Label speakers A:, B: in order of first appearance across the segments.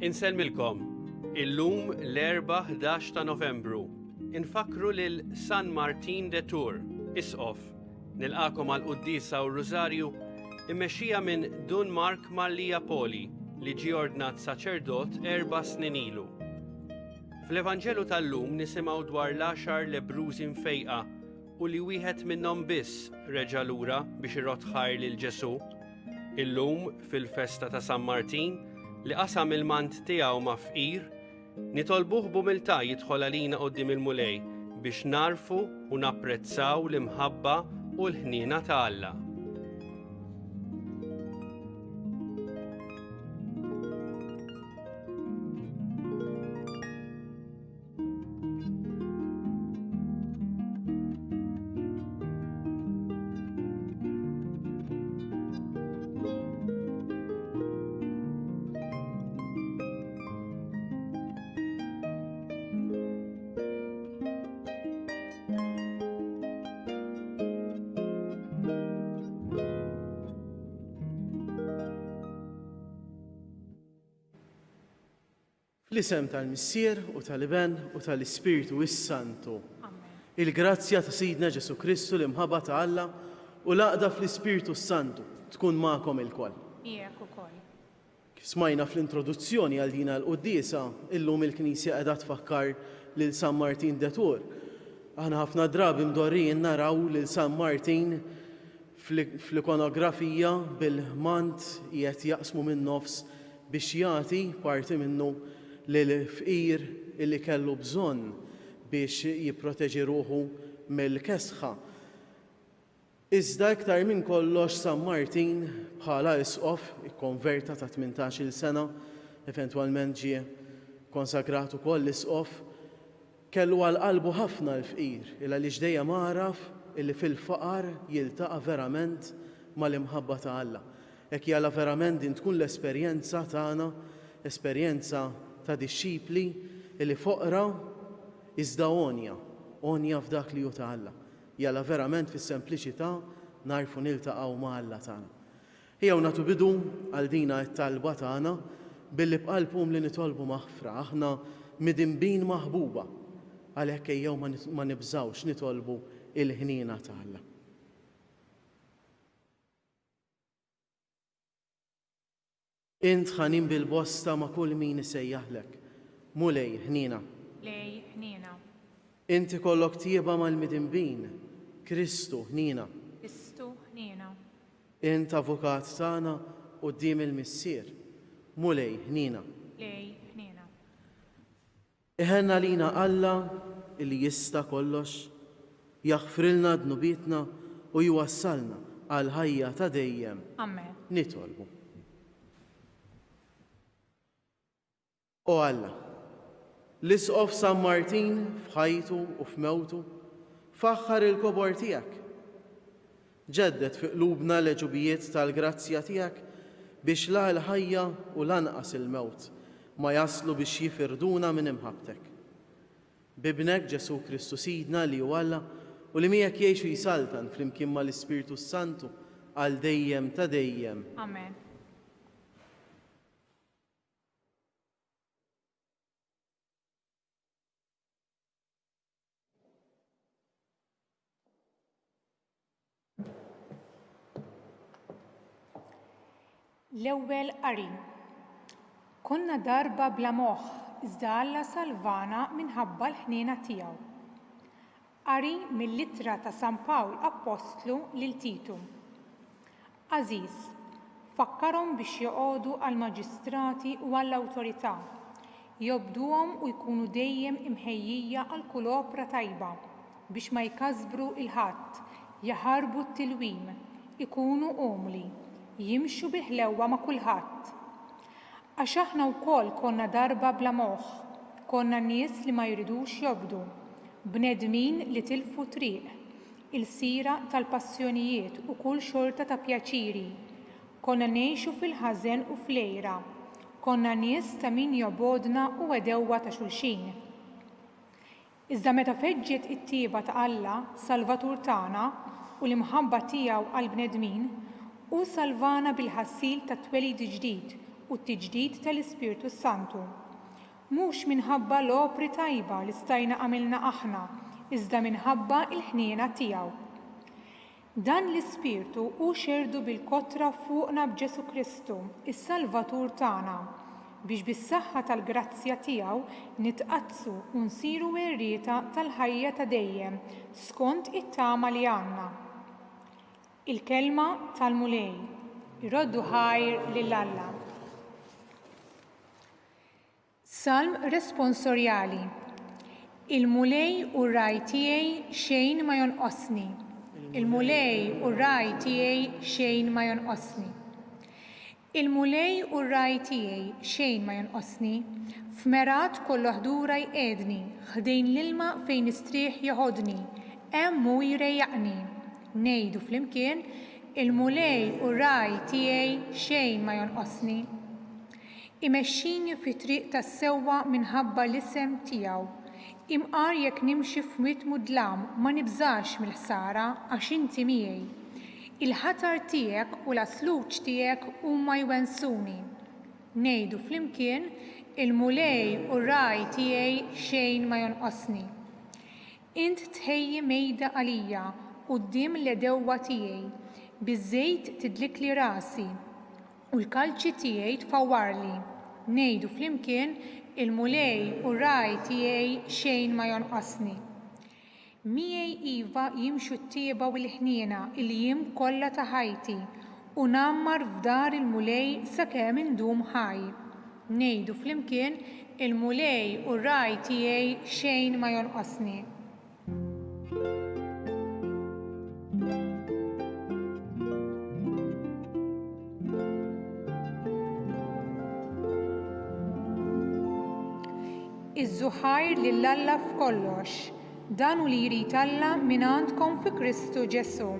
A: Insellmilkom, illum l-4 11 ta' Novembru, infakru lil San Martin de Tours, Isqof, nilqakom għall-Qudiesa u r-Rużarju immexxija minn Dun Mark Marlija Poli li ġie ordnat saċerdot 4 snin ilu. Fl-Evanġelu tal-lum nisimgħu dwar l-10 lebrużi mfejqa u li wieħed minnhom biss reġa' lura biex irrodħar lil Ġesu. Illum fil-festa ta' San Martin li qasam il-mant tiegħu ma' fqir, nitolbuh b'umiltà jidħol għalina quddiem il-mulej biex narfu u napprezzaw l-imħabba u l-ħniena ta' Alla.
B: Fl-isem tal-Missier u tal-Iben u tal-Ispiritu Santu. Il-grazzja ta' Sidna Ġesu Kristu l-imħabba ta' Alla u l-għaqda fl-Ispiritu Santu tkun magħkom ilkoll. Kif smajna fl-introduzzjoni għal dina l-Qudiesa, illum il-Knisja qiegħda tfakkar lil San Martin de Tours. Aħna ħafna drabi mdorrijin naraw lil San Martin fl-ikonografija bil-mant qiegħed jaqsmu minn nofs biex jagħti parti minnu lil-fqir illi kellu bżonn biex jipproteġi ruħu mill-kesħa. Iżda iktar minn kollox San Martin bħala Isqof ikkonverta ta' 18-il sena, eventwalment ġie konsakrat ukoll Isqof, kellu għal qalbu ħafna l-fqir illa li dejjem għaraf illi fil-faqar jiltaqa' verament mal-imħabba ta' Alla. Hekk jalla verament din tkun l-esperjenza tagħna, esperjenza ta' dixxipli li foqra iżda onja f'dak li hu ta' Alla. Jalla verament fis-sempliċità narfu niltaqgħu ma' Alla tagħna. Ejjew nagħtu bidu għal dina t-talba tagħna billi b'qalbhom li nitolbu maħfra. Aħna midinbin maħbuba għalhekk ejjew ma nibżgħux nitolbu il-ħniena ta' Alla. Int ħanin bil-bosta ma' kull min isejjaħlek. Mulej ħniena.
C: Lej ħniena.
B: Inti kollok tieba mal-midinbin. Kristu ħniena.
C: Kristu ħniena.
B: Int avukat tagħna quddiem il-Missier. Mulej ħniena.
C: Lej ħniena.
B: Iħenna lina Alla illi jista' kollox, jaħfrilna dnubietna u jwassalna għal ħajja ta' dejjem.
C: Amen.
B: Nitolbu. O Alla, l-Isqof San Martin f'ħajtu u f'mewtu faħħar il-kobor tiegħek. Ġeddet fi qlubna l-ġubijiet tal-grazzja tiegħek biex la l-ħajja u lanqas il-mewt ma jaslu biex jifirduna minn imħabtek. Bibnek Ġesu Kristu Sidna li hu Alla u li miegħek jgħixu jisaltan flimkien mal-Ispiritu Santu għal dejjem ta' dejjem.
C: Amen. L-ewwel qari. Konna darba bla moħħ iżda Alla salvana minħabba l-ħniena tiegħu. Qari mill-ittra ta' San Pawl Apostlu lil Titu. Aziz, fakkarhom biex joqogħdu għall-maġistrati u għall-awtorità, jobduhom u jkunu dejjem imħejjija għal kull opra tajba biex ma jkasbru il-ħadd, jaħarbu t-tilwim, ikunu omli, jimxu bil-ħlewwa ma' kulħadd. Għax aħna wkoll konna darba bla moħħ, konna nies li ma jridux jobdu, bnedmin li tilfu triq, il-sira tal-passjonijiet u kull xorta ta' pjaċiri, konna ngħixu fil-ħażen u fl-għejra, konna nies ta' min jobodna u għedewwa ta' xulxin. Iżda meta feġġiet it-tieba ta' Alla, Salvatur tagħna, u l-imħabba tiegħu għall-bnedmin, u salvana bil-ħassil ta' twelid ġdid u t-tiġdid tal-Ispirtu Santu. Mhux minħabba l-opri tajba li stajna għamilna aħna, iżda minħabba l-ħniena tiegħu. Dan l-Ispirtu hu xerdu bil-kotra fuqna b'Ġesu Kristu, is-Salvatur tagħna, biex bis-saħħa tal-grazzja tiegħu nitqazzu u nsiru werrieta tal-ħajja ta' dejjem skont it-tama li għandna. Il-kelma tal-mulej, iroddu ħajr lil Alla. Salm responsorjali. Il-mulej u r-raj tiegħi xejn ma jonqosni. Il-mulej u r-raj tiegħi xejn ma jonqosni. Il-mulej u r-raj tiegħi xejn ma jonqosni. F'merat kollu ħdura jqedni, ħdejn l-ilma fejn istrieħ joħodni, hemm hu jrejjaqni. Ngħidu flimkien, il-mulej u r-raj tiegħi xejn ma jonqosni. Imexxini fi triq tas-sewwa minħabba l-isem tiegħu. Imqar jekk nimxi f'miet mudlam ma nibżax mill-ħsara għax inti miegħi. Il-ħatar tiegħek u l-asluġ tiegħek huma jwensuni. Ngħidu flimkien, il-mulej u r-raj tiegħi xejn ma jonqosni. Int tħejji mejda għalija quddiem l-edewwa tiegħi, biż-żejt tidlikli rasi u l-kalċi tiegħi tfawwarli. Ngħidu flimkien, il-mulej u r-raj tiegħi xejn ma jonqosni. Miegħi iva jimxu t-tieba u l-ħniena il-jiem kollha ta' ħajti u nammar f'dar il-mulej sakemm indum ħaj. Ngħidu flimkien, il-mulej u r-raj tiegħi xejn ma jonqosni. Iż-żuħajr lil Alla f'kollox, dan hu li jrid Alla minn għandkom fi Kristu Ġesu.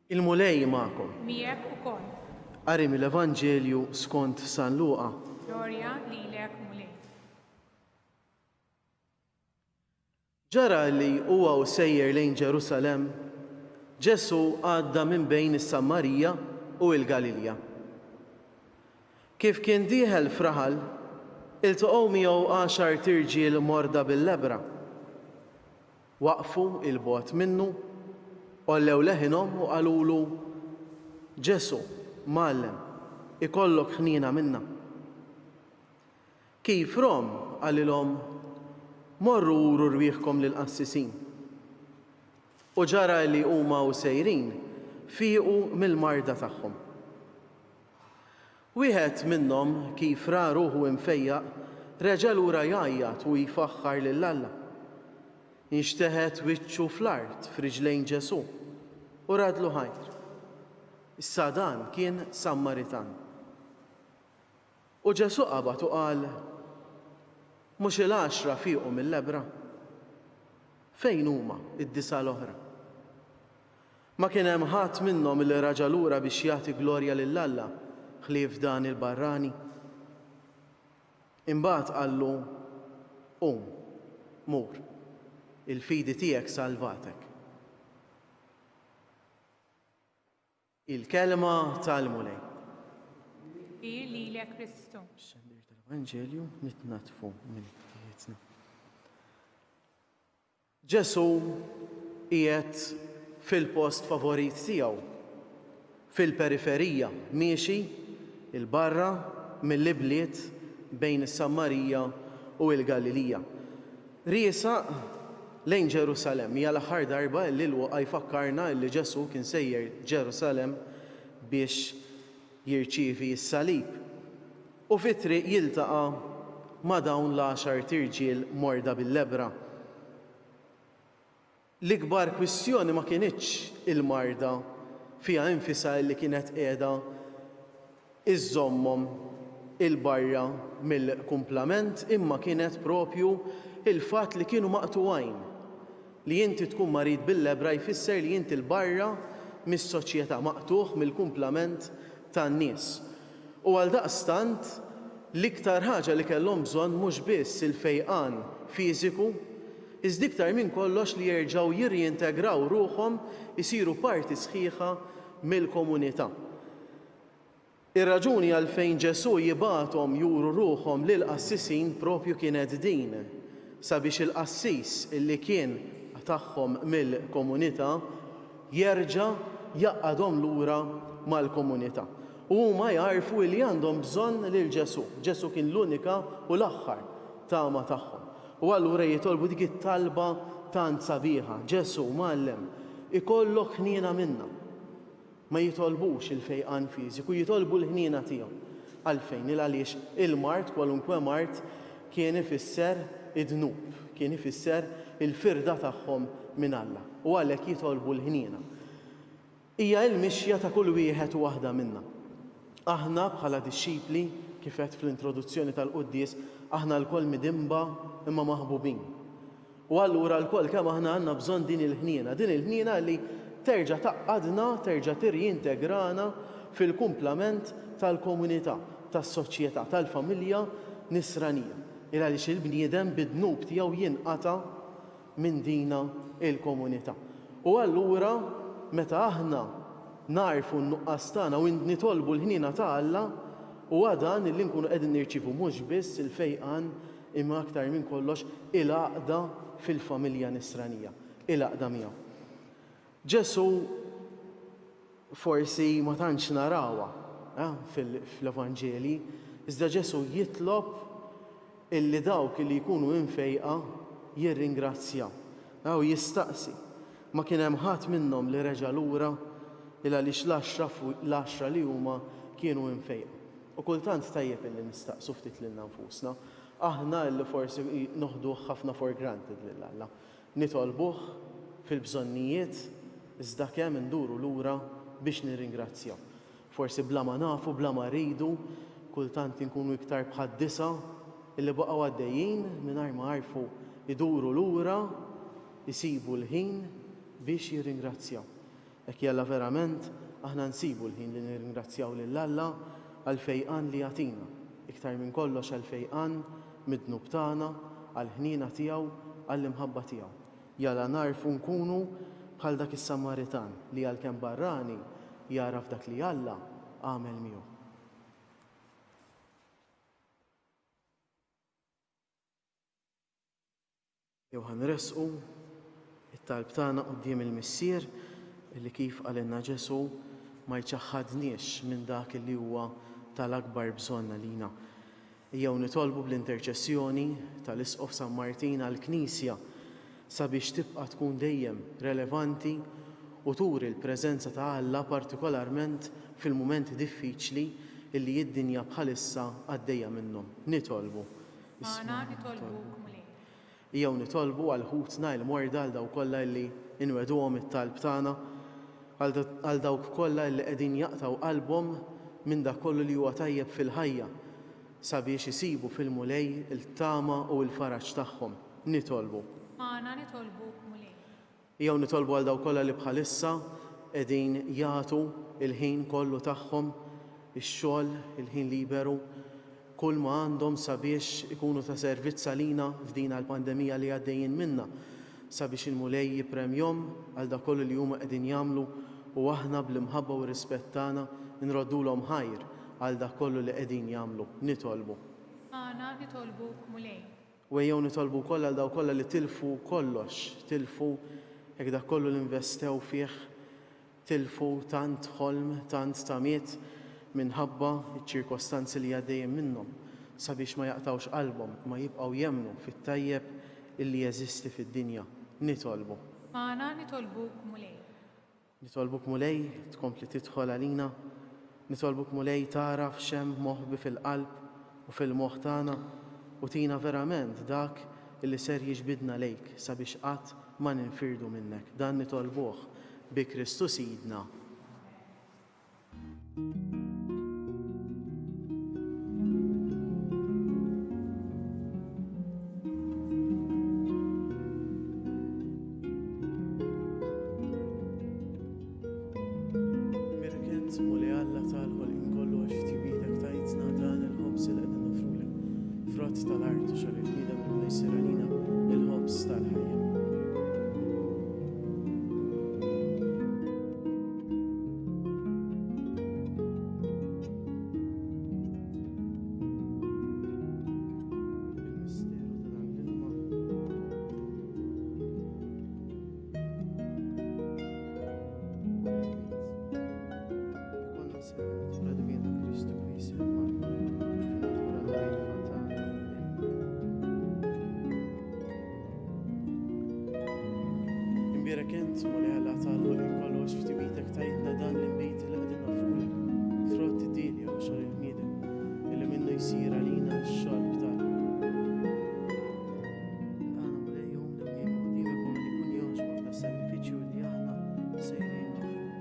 B: Il-mulej magħkom.
C: Miegħek ukoll.
B: Qari mill-Evanġelju skont San Luqa.
C: Glorja lilek mulej.
B: Ġara li huwa u sejjer lejn Ġerusalem, Ġesu għadda minn bejn is-Sammarija u l-Galilja. Kif kien dieħel f'raħal, iltaqgħu miegħu 10 tirġiel morda bil-lebra. Waqfu il-bogħod minnu, ollew leħinhom u qalulu, Ġesu, Mallem, ikollok ħniena minna. Kif rom għalilhom, morru uru rwieħkom lill-qassisin. U ġara li huma u sejrin fiequ mill-marda tagħhom. Wieħed minnhom kif ra ruħu imfejjaq reġa' lura jgħajjat u jfaħħar lil Alla. Inxteħet wiċċu fl-art f'riġlejn Ġesu u radlu ħajr. Issa dan kien Sammaritan. U Ġesu qabad u qal, mhux il-10 fiequ mill-lebra. Fejn huma id-9 l-oħra? Ma kien hemm ħadd minnhom li raġa' lura biex jagħti glorja lil Alla ħlief dan il-barrani. Imbagħad qallu, mur, il-fidi tiegħek salvatek. Il-kelma tal-mulej.
C: Lilek Kristu.
B: Xandir tal-Evanġelju nitnatfu minn ħajtna. Ġesu qiegħed fil-post favorit tiegħu, fil-periferija, miexi il-barra mill-ibliet bejn is-Sammarija u l-Galilija. Riesa lejn Ġerusalem hija l-aħħar darba li l-Luqa jfakkarna li Ġesu kien sejjer Ġerusalem biex jirċievi s-salib. U fit-triq jiltaqa' ma' dawn l-10 tirġiel morda bil-lebra. L-ikbar kwistjoni ma kienitx il-marda fiha infisa li kienet qiegħda iżommhom il-barra mill-kumplament, imma kienet propju il-fatt li kienu maqtuwajn. Li inti tkun marid bil-lebra jfisser li inti l-barra mis-soċjetà, maqtuħ mill-kumplament tan-nies. U għaldaqstant l-iktar ħaġa li kellhom bżonn mhux biss il-fejqan fiżiku, iżda iktar minn kollox li jerġgħu jirjintegraw ruħhom isiru parti sħiħa mill-komunità. Ir-raġuni għalfejn Ġesu jibgħathom juru ruħhom lil qassisin propju kienet din, sabiex il-qassis illi kien tagħhom mill-komunità jerġa' jaqgħadhom lura mal-komunità. U huma jarfu li għandhom bżonn lil Ġesu. Ġesu kien l-unika u l-aħħar tama tagħhom. U allura jitolbu dik it-talba tant sabiħa. Ġesu Muallem, ikollok ħniena minna. Ma jitolbux il-fejqan fiżiku, jitolbu l-ħniena tiegħu. Għalfejn għaliex il-mart, kwalunkwe mart, kien ifisser id-dnub, kien ifisser il-firda tagħhom minn Alla. U għalhekk jitolbu l-ħniena. Hija l-mixja ta' kull wieħed u waħda minna. Aħna bħala dixxipli, kif qed fl-introduzzjoni tal-Qudies, aħna l-koll midimba imma maħbubin. U allura l-koll kemm aħna għandna bżonn din il-ħniena li terġa' taqgħadna, terġa' tirjintegrana fil-kumplament tal-komunità, tas-soċjetà, tal-familja nisranija. Għaliex il-bniedem bid-dnub tiegħu jinqata' minn dina il-komunità. U allura meta aħna narfu n-nuqqas tagħna u nitolbu l-ħniena ta' Alla, u għadan illi nkunu qegħdin nirċievu mhux biss il-fejqan imma aktar minn kollox il-għaqda fil-familja nisranija, il-għaqda miegħu. Ġesu forsi ma tantx narawha fil-Evanġeli, iżda Ġesu jitlob illi dawk li jkunu infejqa jirringrazzjaw. U jistaqsi, ma kien hemm ħadd minnhom li reġa' lura għaliex l-10 li huma kienu infejqa. U kultant tajjeb illi nistaqsu ftit lilna nfusna, aħna li forsi noħduh ħafna for granted lil Alla. Nitolbuh fil-bżonnijiet iżda kemm induru lura biex nirringrazzjaw. Forsi bla ma nafu, bla ma rridu, kultant inkunu iktar bħaddisa illi baqgħu għaddejjin mingħajr ma għarfu iduru lura, isibu l-ħin biex jirringrazzjaw. Hekk jalla verament aħna nsibu l-ħin li nirringrazzjaw lil Alla għal-fejqan li jagħtina, iktar minn kollox għal-fejqan mid-dnub tagħna, għall-ħniena tiegħu, għall-imħabba tiegħu. Jalla narfu nkunu bħal dak is-Samaritan li għalkemm barrani jaraf dak li Alla għamel miegħu. Jew ħanresqu it-talb tagħna quddiem il-Missier illi kif qalilna Ġesu ma jċaħħadniex minn dak li huwa tal-akbar bżonna lina. Jew nitolbu bl-interċessjoni tal-Isqof San Martin għall-Knisja sabiex tibqa' tkun dejjem relevanti u turi l-preżenza ta' Alla partikolarment fil-mumenti diffiċli illi id-dinja bħalissa għaddejja minnhom. Nitolbu. Jew nitolbu għal ħutna l-morda għal dawk kollha li inweduhom it-talb tagħna, għal dawk kollha li qegħdin jaqtaw qalbhom minn dak kollu li huwa tajjeb fil-ħajja sabiex isibu fil-mulej il-tama u l-faraġġ tagħhom. Nitolbu. Jew nitolbu għal dawk kollha li bħalissa qegħdin jagħtu il-ħin kollu tagħhom, ix-xogħol, il-ħin liberu, kull ma għandhom sabiex ikunu ta' servizz għalina f'din għall-pandemija li għaddejjin minnha, sabiex il-mulej jippremjhom għal dak kollu li huma qegħdin jagħmlu u aħna bl-imħabba u rispett tagħna nroddulhom ħajr għal dak kollu li qegħdin jagħmlu. Nitolbu. U jew nitolbu wkoll għal dawk kollha li tilfu kollox, tilfu hekk dak kollu li investew fih, tilfu tant ħolm, tant tamiet minħabba ċ-ċirkostanzi li għaddejjem minnhom sabiex ma jaqtawx qalbhom, ma jibqgħu jemmnu fit-tajjeb illi jeżisti fid-dinja. Nitolbu. Nitolbuk mulej tkompli tidħol għalina, nitolbuk mulej taraf x'hemm moħbi fil-qalb u fil-moħħ tagħna u tina verament dak illi ser jiġbidna lejk sabiex qatt ma ninfirdu minnek. Dan nitolbuh bi Kristu Sidna. il-frott tal-art u xar il-bnida minn jsir għalina il-ħobs tal-ħajja. Imbierek int muli għalla tal-ħu li kollox f'timitek tajtna dan l-imbejt li għadin nafulek frott id-dilja u xar il-bniedem illi minnu jisir għalina x-xorb tal. Għana muli jom li mniem għodimek u li kun joġbok da sakrifiċju li għana sejrin nafulek.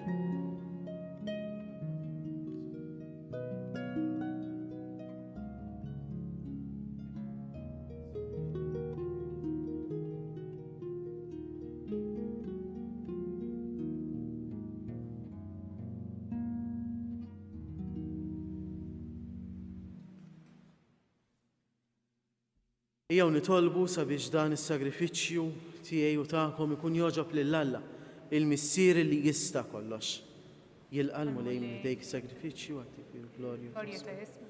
B: Ejjew nitolbu sabiex dan is-sagrifiċċju tiegħi u tagħkom ikun joġob lil Alla, il-missier li jista' kollox. Jilqalmu lejn bidejk sagrifiċċju għatti fil-glorju.
C: Glorja ta' ismu.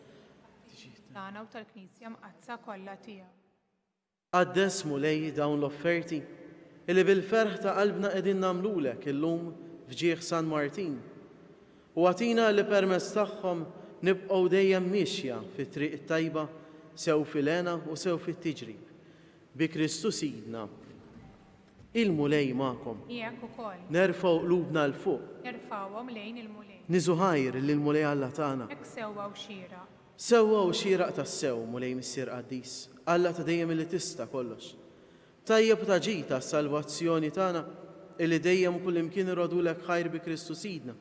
C: Tagħna u tal-Knisja mqazza kollha tiegħu.
B: Qaddesmu lej dawn l-offerti illi bil-ferħ ta' qalbna qegħdin nagħmlulek illum fġieħ San Martin. U għatina li permezz tagħhom nibqgħu dejjem mixja fit-triq it-tajba sew fil-għena u sew fit-tiġrib. Bi Kristu Sidna. Il-mulej ma'kom.
C: Jekk ukoll.
B: Nerfgħu qlubna l fuq.
C: Nerfgħuhom lejn il-mulej.
B: Niżu ħajr li l-mulej Alla tagħna.
C: Hekk sewwa u xieraq.
B: Sewwa u xieraq tas-sew mulej missier qaddis. Alla ta' dejjem li tista' kollox. Tajjeb ta' ġita s-salvazzjoni tagħna illi dejjem kull imkien irodulek ħajr bi Kristu Sidna.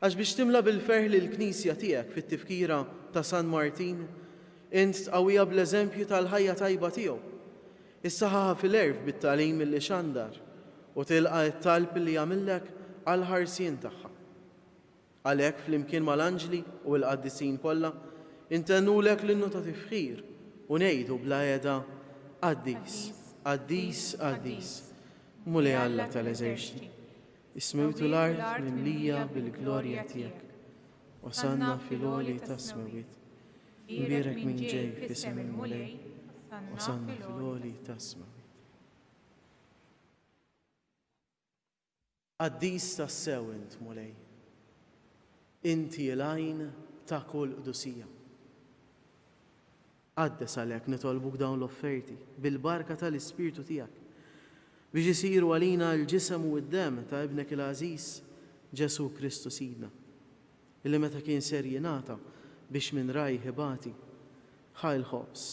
B: Għax biex timla bil-ferħ lill-Knisja tiegħek fit-tifkira ta' San Martin, int tqawwija bl-eżempju tal-ħajja tajba tiegħu. Issaħħaħa fil-erf bit-tagħlim milli xandar u tilqa' t-talb li jagħmilek għal ħarsien tagħha. Għalhekk flimkien mal-anġli u l-qaddisin kollha intennulek l-innu ta' tifħir u ngħidu bla qiegħda Qaddis, Qaddis, Qaddis. Mulej Alla tal-eżerċiti. Ismewtu l-art minn lija bil-glorja tiegħek. Wasanna fil-għoli tas-smawiet. Imbierek minn ġej f'isem il-mulej, wasanna fil-għoli tas-smawiet. Qaddis tas-sew int mulej. Inti l-għajn ta' kull qdusija. Qaddes għalhekk nitolbuk dawn l-offerti bil-barka tal-Ispirtu tiegħek biex isiru għalina l-ġisem u d-dem ta' ibnek il-għażiż Ġesu Kristu Sidna, illi meta kien ser jingħata biex minn raj ħibati ħaj l-ħobs,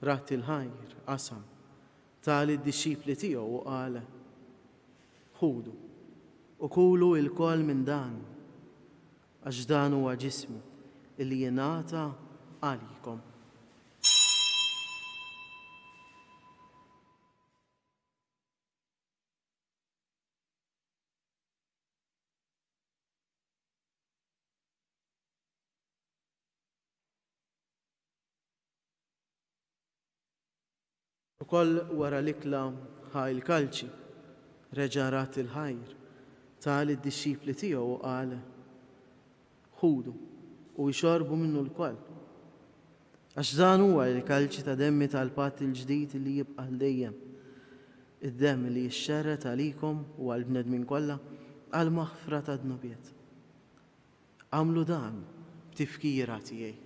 B: rat il-ħajr, qasam, tal id-disċipli tiegħu u qal ħudu u kulu il-kol minn dan għax dan huwa ġismu illi jingħata għalikom. Ukoll wara l-ikla ħaj il-kalċi reġa' rat il-ħajr tal id-disċipli tiegħu u qal ħudu u jxorbu minnu l-koll. Għax dan huwa l-kalċi ta' demmi tal-patt il-ġdid li jibqa' dejjem. Id-demm li jixxerret għalikom u għall-bnedmin kollha għal maħfra ta' dnubiet. Għamlu dan b'tifkira tiegħi.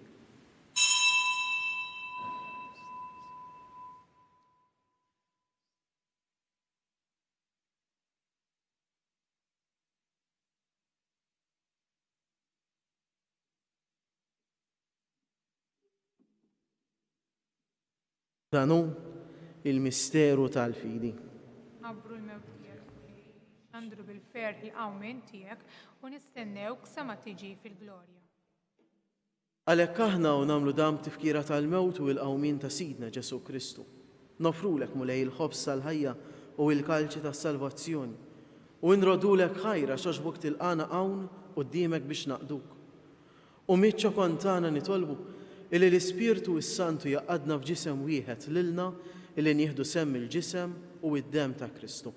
B: Danu il-misteru tal-fidi.
C: Nabru l-mewt tiegħek, nandru bil-ferħ il-qawmen tiegħek u nistennewk sa ma tiġi fil-glorja.
B: Għalhekk aħna u nagħmlu dam tifkira tal-mewt u l-qawmin ta' Sidna Ġesu Kristu. Nofrulek mulej il-ħobs tal-ħajja u l-kalċi tas-salvazzjoni. U nrodulek ħajra xaxbuk tilqana hawn quddiemek biex naqduk. U miċċa kontana nitolbu illi l-Ispirtu s-Santu jaqadna f'ġisem wieħed lilna illi nieħdu semm il-ġisem u id-dem ta' Kristu.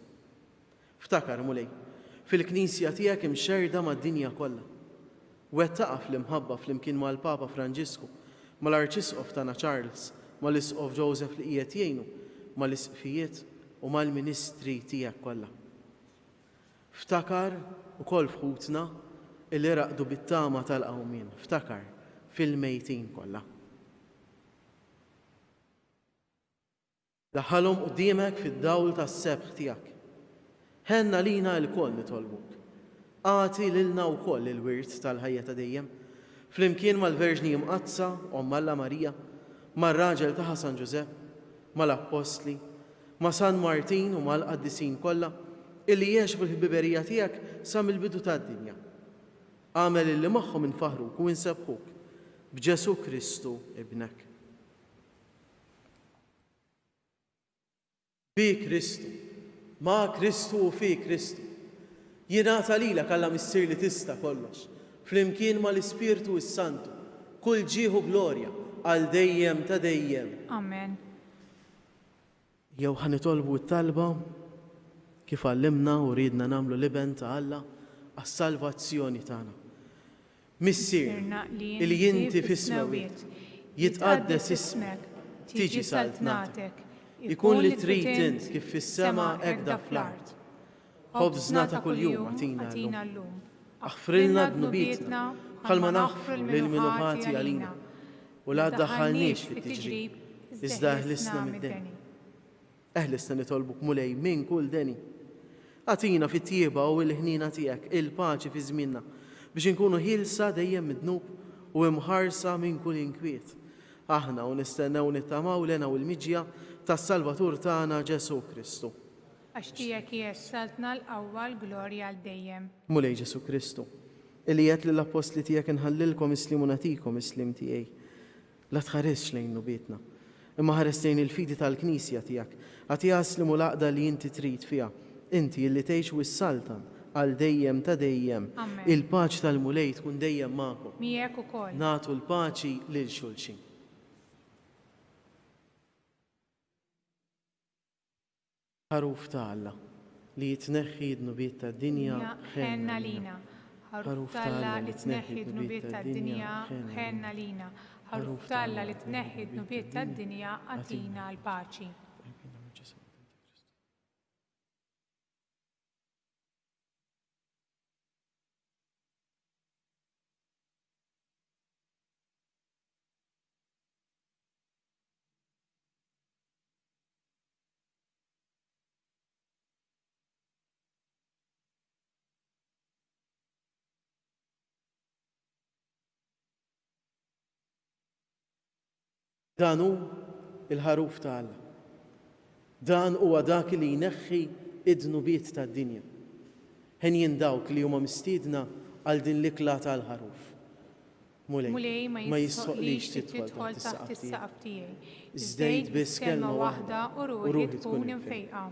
B: Ftakar mulej, fil-Knisja tiegħek imxerda mad-dinja kollha. Wettaqa fl-imħabba flimkien mal-Papa Franġisku, mal-Arċisqof tagħna Charles, mal-Isqof Joseph li qiegħed jgħinu, mal-isqfijiet u mal-ministri tiegħek kollha. Ftakar ukoll fħutna illi raqdu bit-tama tal-qawmien, ftakar fil-mejtin kollha. Daħħalhom quddiemek fid-dawl tas-sebħ tiegħek. Ħenna lina l-koll nitolbuk. Għati lilna wkoll il-wirt tal-ħajja ta' dejjem, flimkien mal-Verġni Mqazza, Omm Alla Marija, mar-raġel ta' San Ġusepp, mal-Apostli, ma' San Martin u mal-qaddisin kollha illi jgħixu fil-ħbiberija tiegħek sa mill-bidu tad-dinja. Għamel illi magħhom infaħruk u nsebħuk b'Ġesu Kristu ibnek. Fi Kristu, ma' Kristu u fi Kristu. Jingħata lilek Alla missier li tista' kollox, flimkien mal-Ispirtu s-Santu, kull ġieħu glorja għal dejjem ta' dejjem.
C: Amen.
B: Jew ħanitolbu t-talba kif għallimna u ridna nagħmlu liben ta' Alla għas-salvazzjoni tagħna. Missier li inti f'ismek jitqaddes ismek, tiġi saltnatek, ikun li trid int kif fis-sema hekk da fl-art. Ħobżna ta' kuljum għatina llum. Aħfrilna dnubietna bħalma naħfru lil min hu ħati għalina. U la ddaħħalniex fit-tiġrib, iżda eħlisna mid-deni. Eħlisna nitolbuk mulej minn kull deni. Għatina fit-tjieba u l-ħnina tiegħek il-paċi fi żmienna biex inkunu ħilsa dejjem midnub u imħarsa minn kull inkwiet. Aħna u nistennew nittamaw lena u l-miġja tas-Salvatur tagħna Ġesu Kristu.
C: Għax tiegħek hija s-saltna l-qawwa l-glorja għal dejjem.
B: Mulej Ġesu Kristu, illi qed lill-Apostli tiegħek inħallilkom islim u nagħtikom islim tiegħi. La tħaresx lejn nubietna, imma ħares lejn il-fidi tal-Knisja tiegħek, għad jaslimu l-għaqda li inti trid fiha. Inti illi tgħix wis-saltan għal dejjem ta' dejjem. Il-paċi tal-mulej tkun dejjem magħkom.
C: Miegħek ukoll.
B: Nagħtu l-paċi lil xulxin. Ħaruf ta' Alla li jitneħħi d-nubiet tad-dinja ħenna lina. Ħaruf ta' Alla li tneħħi d-nubiet tad-dinja ħenna lina. Ħaruf ta' Alla li tneħħi d-nubiet tad-dinja għatina l-paċi. Dan hu il-ħaruf ta' Alla. Dan huwa dak li jneħħi id-dnubiet tad-dinja. Ħen dawk li huma mistiedna għal din l-ikla tal-ħaruf. Mulej ma jissoqlix tidħol taħt is-saqaf tiegħi. Iżdejt biss kelma waħda u ruħi tkun infejqa.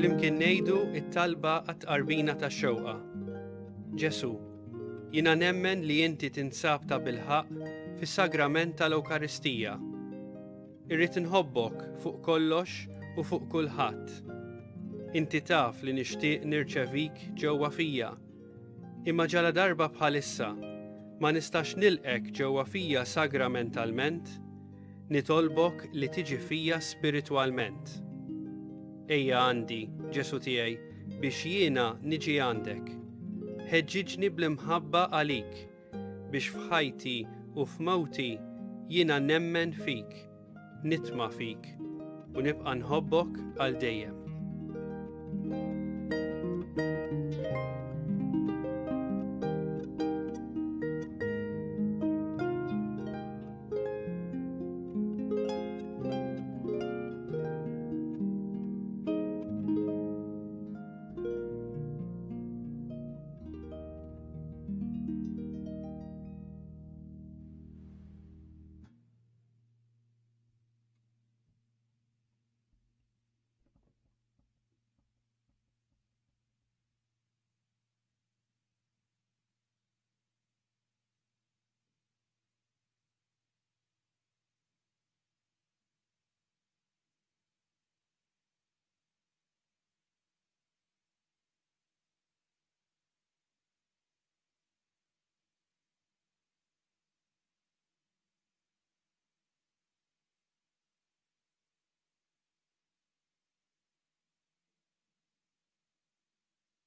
A: Flimkien ngħidu it-talba għat-qarbina tax-xewqa. Ġesu, jiena nemmen li inti tinsab ta' bilħaq fis-sagrament tal-Ewkaristija. Irrid inħobbok fuq kollox u fuq kulħadd. Inti taf li nixtieq nirċevik ġewwa fija. Imma ġala darba bħalissa ma nistax nilqek ġewwa fija sagramentalment, nitolbok li tiġi fija spiritwalment. Ejja għandi, Ġesu tiegħi, biex jiena niġi għandek. Ħeġġiġni bl-imħabba għalik, biex f'ħajti u f'mawti jiena nemmen fik, nitma' fik, u nibqa' nħobbok għal dejjem.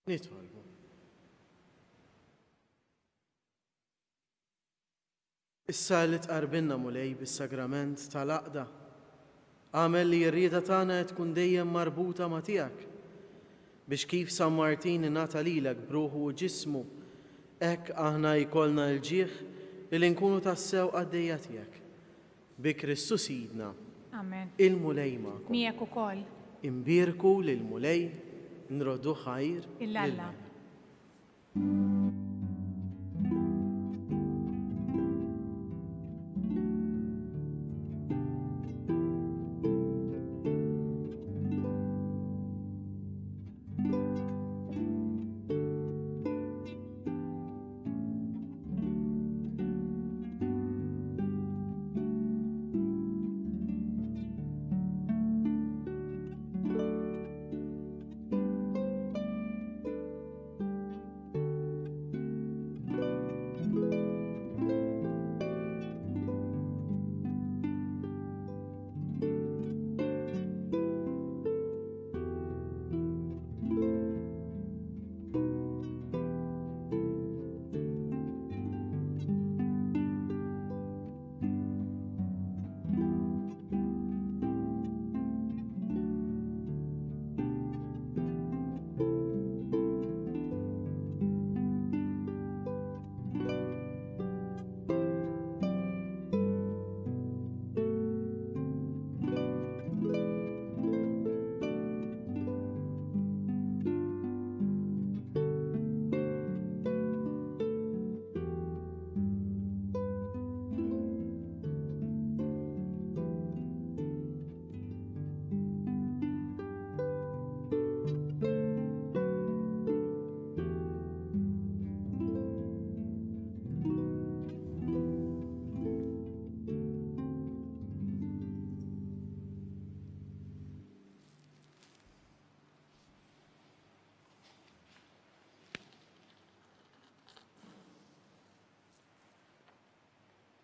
B: Nitolbu. Issa li tqarbilna mulej bis-sagrament tal-Aqda, għamel li r-rieda tagħna tkun dejjem marbuta ma' tiegħek, biex kif San Martin ingħata lilek b'ruħu u ġismu, hekk aħna jkollna l-ġieħ li nkunu tassew għaddejja tiegħek. Bi Kristus Sidna.
C: Amen.
B: Il-mulej magħkom.
C: Miegħek ukoll.
B: Imbierku lil mulej nroddu ħajr
C: Il-Alla.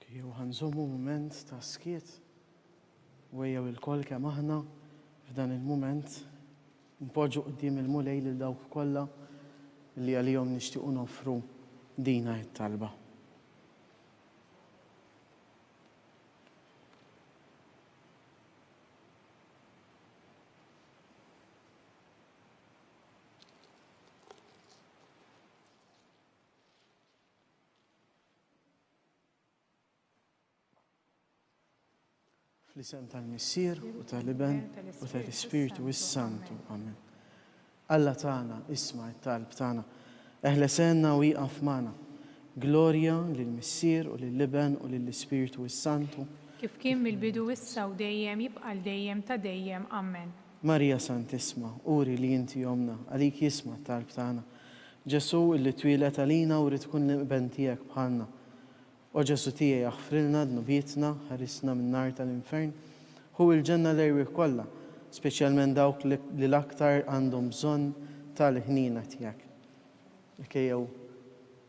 B: Jew ħanżommu mument ta' skiet u jew il-koll kemm aħna f'dan il-mument npoġġu qudiem il-mulej lil dawk kollha li għalihom nixtiequ nofru dina t-talba. Fl-isem tal-Missier u tal-Iben u tal-Ispiritu Santu. Amen. Alla tagħna isma' t-talb tagħna. Eħlesenna u jieqaf magħna. Glorja lill-Missier u lill-Iben u lill-Ispiritu Santu.
C: Kif kien mill-bidu issa u dejjem jibqa' l-dejjem ta' dejjem. Amen.
B: Marija Santisma, uri li inti jomna, għalik jisma' t-talb tagħna. Ġesu illi twilet għalina u rid tkun l-Iben tiegħek bħalna. O Ġesu tiegħi aħfrilna dnubietna, ħarisna min-nar tal-infern, hu l-ġenna l-erwieħ kollha, speċjalment dawk li l-aktar għandhom bżonn tal-ħnina tiegħek. Ejjew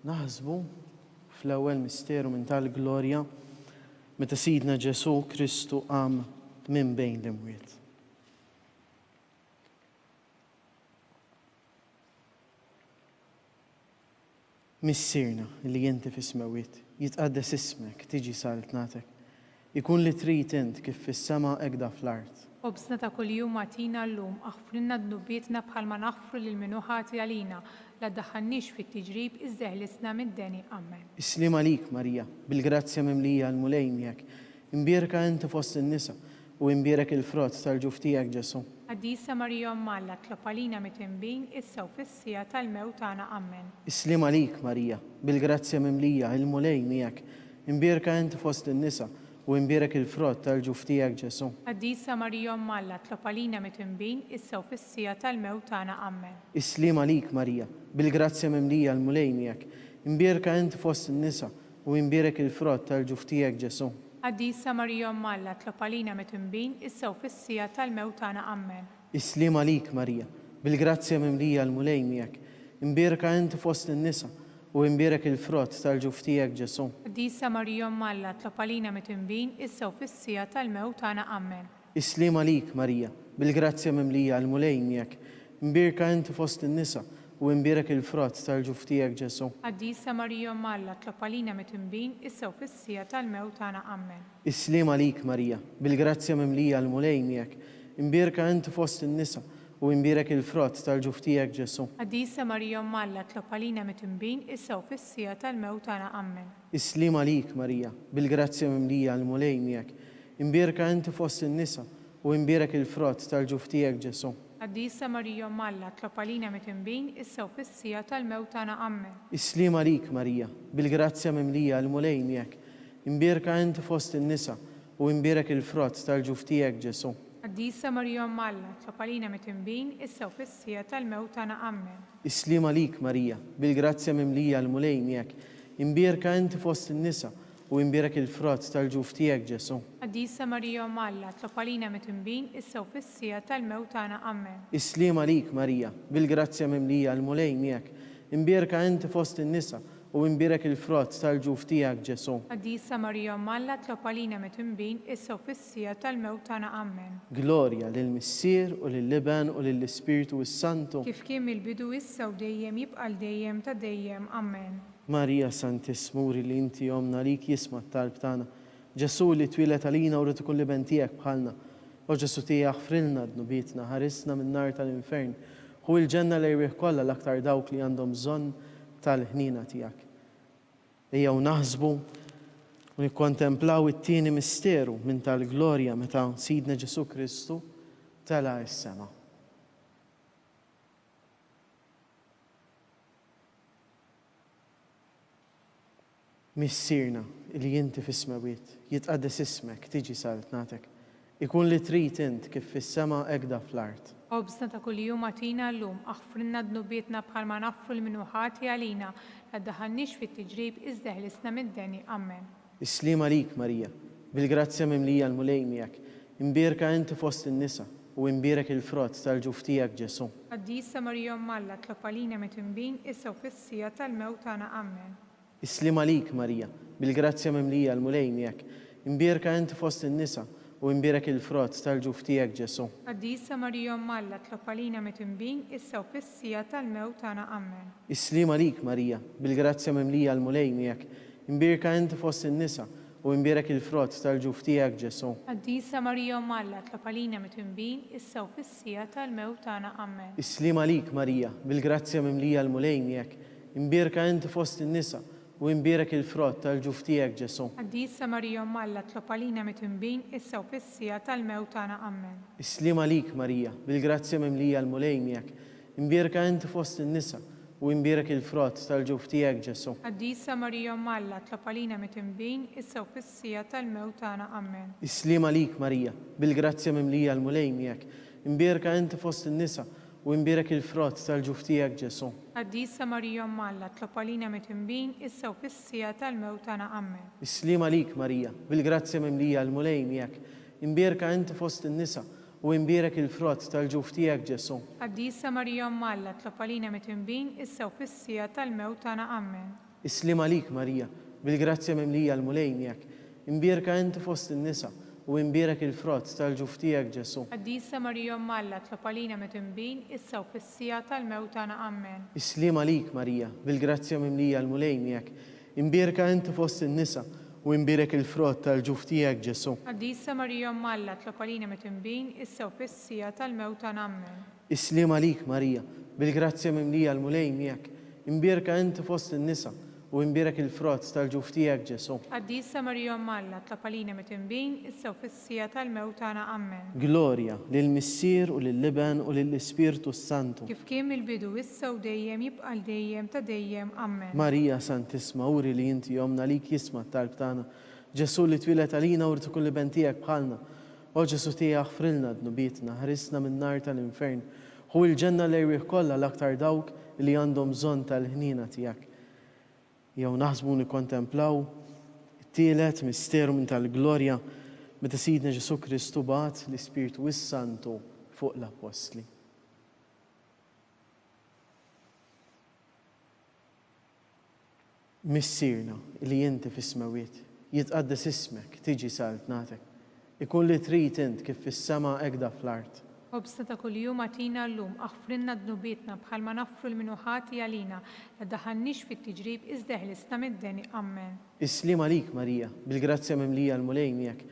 B: naħsbu fl-ewwel misteru minn tal-glorja meta Sidna Ġesu Kristu qam minn bejn l-imwiet. Missirna li inti fis-smawiet, jitqaddes ismek, tiġi saletnatek. Ikun li trid int kif fis-sema hekk fl-art.
C: Obsna ta' kuljum atina llum, aħfrilna dnubietna bħalma naħfru lil min hu ħati għalina, la ddaħħalniex fit-tiġrib iżda ħlisna mid-deni. Amen.
B: Islim għalik, Marija, bil-grazzja mimlija l-mulej miegħek. Imbierka inti fost in-nisa u imbierek il-frott tal-ġuf tiegħek Ġesu.
C: Għaddisa Marija Alla, tlob għalina mit-tinbin issa u fis-sija tal-mewt tagħna. Amen.
B: Islim għalik, Marija, bil-grazzja mimlija l-mulej miegħek. Imbierka inti fost in-nisa u imbierek il-frott tal-ġuf tiegħek Ġesu.
C: Għaddisa Marija Alla, tlob għalina mit-tinbin issa u fis-sija tal-mewt tagħna. Amen.
B: Islim għalik, Marija, bil-grazzja mimlija l-mulej miegħek. Imbierka inti fost in-nisa u imbierek il-frott tal-ġuf tiegħek Ġesu.
C: Għaddisa Marija Alla, tlob għalina mit-tinbin issa u fis-sija tal-mewt tagħna. Amen.
B: Islim għalik, Marija, bil-grazzja mimlija l-mulej miegħek. Imbierka inti fost in-nisa u imbierek il-frott tal-ġuf tiegħek Ġesu.
C: Għaddisa Marija Alla, tlob għalina mit-tinbin issa u fis-sija tal-mewt tagħna. Amen.
B: Islim għalik, Marija, bil-grazzja mimlija l-mulej miegħek. Imbierka inti fost in-nisa u imbierek il-frott tal-ġuf tiegħek Ġesu.
C: Għaddisa Marija Alla, tlob għalina mit-tinbin issa u fis-sija tal-mewt tagħna. Amen.
B: Islim għalik, Marija, bil-grazzja mimlija l-mulej miegħek. Imbierka inti fost in-nisa u imbierek il-frott tal-ġuf tiegħek Ġesu.
C: Għaddisa Marija Alla, tlob għalina mit-tinbin issa u fis-sija tal-mewt tagħna. Amen.
B: Islim għalik, Marija, bil-grazzja mimlija l-mulej miegħek. Imbierka inti fost in-nisa u imbierek il-frott tal-ġuf tiegħek Ġesu.
C: Għaddisa Marija Alla, tlob għalina mit-tinbin issa u fis-sija tal-mewt tagħna. Amen.
B: Islim għalik, Marija, bil-grazzja mimlija l-mulej miegħek. Imbierka inti fost in-nisa u imbierek il-frott tal-ġuf tiegħek Ġesu.
C: Għaddisa Marija Alla, tlob għalina mit-tinbin issa u fis-sija tal-mewt tagħna. Amen.
B: Islim għalik, Marija, bil-grazzja mimlija l-mulej miegħek. Imbierka inti fost in-nisa u imbierek il-frott tal-ġuf tiegħek Ġesu.
C: Għaddisa Marija Alla, tlob għalina mit-tinbin issa u fis-sija tal-mewt tagħna. Amen.
B: Islim għalik, Marija, bil-grazzja mimlija l-mulej miegħek. Imbierka inti fost in-nisa u imbierek il-frott tal-ġuf tiegħek Ġesu.
C: Għaddisa Marija Alla, tlob għalina mit-tinbin issa u fis-sija tal-mewt tagħna. Amen.
B: Glorja lill-Missier u lill-Liban u lill-Ispiritu s-Santu.
C: Kif kien mill-bidu issa u dejjem jibqa' dejjem ta' dejjem. Amen.
B: Marija Santismuri li inti jomna lik jisma' t-talb tagħna. Ġesu li twilet għalina u rrid ikun liben tiegħek bħalna. O Ġesu tiegħek ħfrilna dnubietna, ħarisna min-nar tal-infern. Hu l-ġenna li jrieħ kollha l-aktar dawk li għandhom bżonn tal-ħnina tiegħek. Ejjew naħsbu u nikkontemplaw it-tieni misteru minn tal-glorja meta Sidna Ġesu Kristu tela s-sema. Missirna li inti fis-smawiet, jitqaddes ismek, tiġi saletnatek. Ikun li trid int kif fis-sema hekk fl-art.
C: Obsna ta' kuljum atina llum, aħfrilna dnubietna bħalma naħfru lil min hu ħati għalina, la ddaħħalniex fit-tiġrib iżda ħlisna mid-deni. Amen.
B: Islim għalik, Marija, bil-grazzja mimlija l-mulej miegħek. Imbierka inti fost in-nisa u imbierek il-frott tal-ġuf tiegħek Ġesu.
C: Għaddisa Marija Alla, tlob għalina mit-tinbin issa u fis-sija tal-mewt tagħna. Amen.
B: Islim għalik, Marija, bil-grazzja mimlija l-mulej miegħek. Imbierka inti fost in-nisa u imbierek il-frott tal-ġuf tiegħek Ġesu.
C: Għaddisa Marija Alla, tlob għalina mit-tinbin issa u fis-sija tal-mewt tagħna. Amen.
B: Islim għalik, Marija, bil-grazzja mimlija l-mulej miegħek. Imbierka inti fost in-nisa u imbierek il-frott tal-ġuf tiegħek Ġesu.
C: Għaddisa Marija Alla, tlob għalina mit-tinbin issa u fis-sija tal-mewt tagħna. Amen.
B: Islim għalik, Marija, bil-grazzja mimlija l-mulej miegħek. Imbierka inti fost in-nisa u imbierek il-frott tal-ġuf tiegħek Ġesu.
C: Għaddisa Marija Alla, tlob għalina mit-tinbin issa u fis-sija tal-mewt tagħna. Amen.
B: Islim għalik, Marija, bil-grazzja mimlija l-mulej miegħek. Imbierka inti fost in-nisa u imbierek il-frott tal-ġuf tiegħek Ġesu.
C: Għaddisa Marija Alla, tlob għalina mit-tinbin issa u fis-sija tal-mewt tagħna. Amen.
B: Islim għalik, Marija, bil-grazzja mimlija l-mulej miegħek. Imbierka inti fost in-nisa u imbierek il-frott tal-ġuf tiegħek Ġesu.
C: Għaddisa Marija Alla, tlob għalina mit-tinbin issa u fis-sija tal-mewt tagħna. Amen.
B: Islim għalik, Marija, bil-grazzja mimlija l-mulej miegħek. Imbierka inti fost in-nisa u imbierek il-frott tal-ġuf tiegħek Ġesu.
C: Qaddisa Marija Umm Alla, tlob għalina mitrinbin issa u fis-sija tal-mewt tagħna. Amen.
B: Islim għalik Marija, bil-grazzja mimlija l-mulej miegħek, imbierka inti fost in-nisa u imbierek il-frott tal-ġuf tiegħek Ġesu.
C: Qaddisa Marija Umm Alla, tlob għalina mitrinbin issa u fis-sija tal-mewt tagħna. Amen.
B: Islim għalik Marija, bil-grazzja mimlija l-mulej miegħek, imbierka inti fost in-nisa u imbierek il-frott tal-ġuf tiegħek Ġesu.
C: Qaddisa Marija Umm Alla, tlob għalina mitrinbin issa u fis-sija tal-mewt tagħna. Amen.
B: Islim għalik Marija, bil-grazzja mimlija l-mulej miegħek, imbierka inti fost in-nisa u imbierek il-frott tal-ġuf tiegħek Ġesu.
C: Qaddisa Marija Umm Alla, tlob għalina mitrinbin issa u fis-sija tal-mewt tagħna. Amen.
B: Glorja lill-Missier u lill-Liben u lill-Ispirtu Santu.
C: Kif kien mill-bidu issa u dejjem jibqa' dejjem ta' dejjem. Amen.
B: Marija Santisma, uri li inti jomna lik jisma' talb tagħna. Ġesu li twilet għalina u rtu kulli bentijek bħalna. O Ġesu tiegħek frilna dnubietna, ħarisna min-nar tal-infern. Hu l-ġenna li jrieħ kollha l-aktar dawk li għandhom bżonn tal-ħnina tiegħek. Jew naħsbu nikkontemplaw it-tielet misteru minn tal-glorja meta Sidna Ġesu Kristu bagħat l-Ispirtu Santu fuq l-Apostli. Missierna li inti fis-smawiet, jitqaddes ismek, tiġi saltnatek. Ikun li trid int kif fis-sema hekk fl-art.
C: Obsta ta' kuljum għatina llum, aħfrinna dnubietna bħalma naffru l-minuħati għalina, la daħannix fit-tiġrib iżda ħlisna mid-deni. Amen.
B: Islim għalik Marija, bil-grazzja mimlija l-mulej miegħek,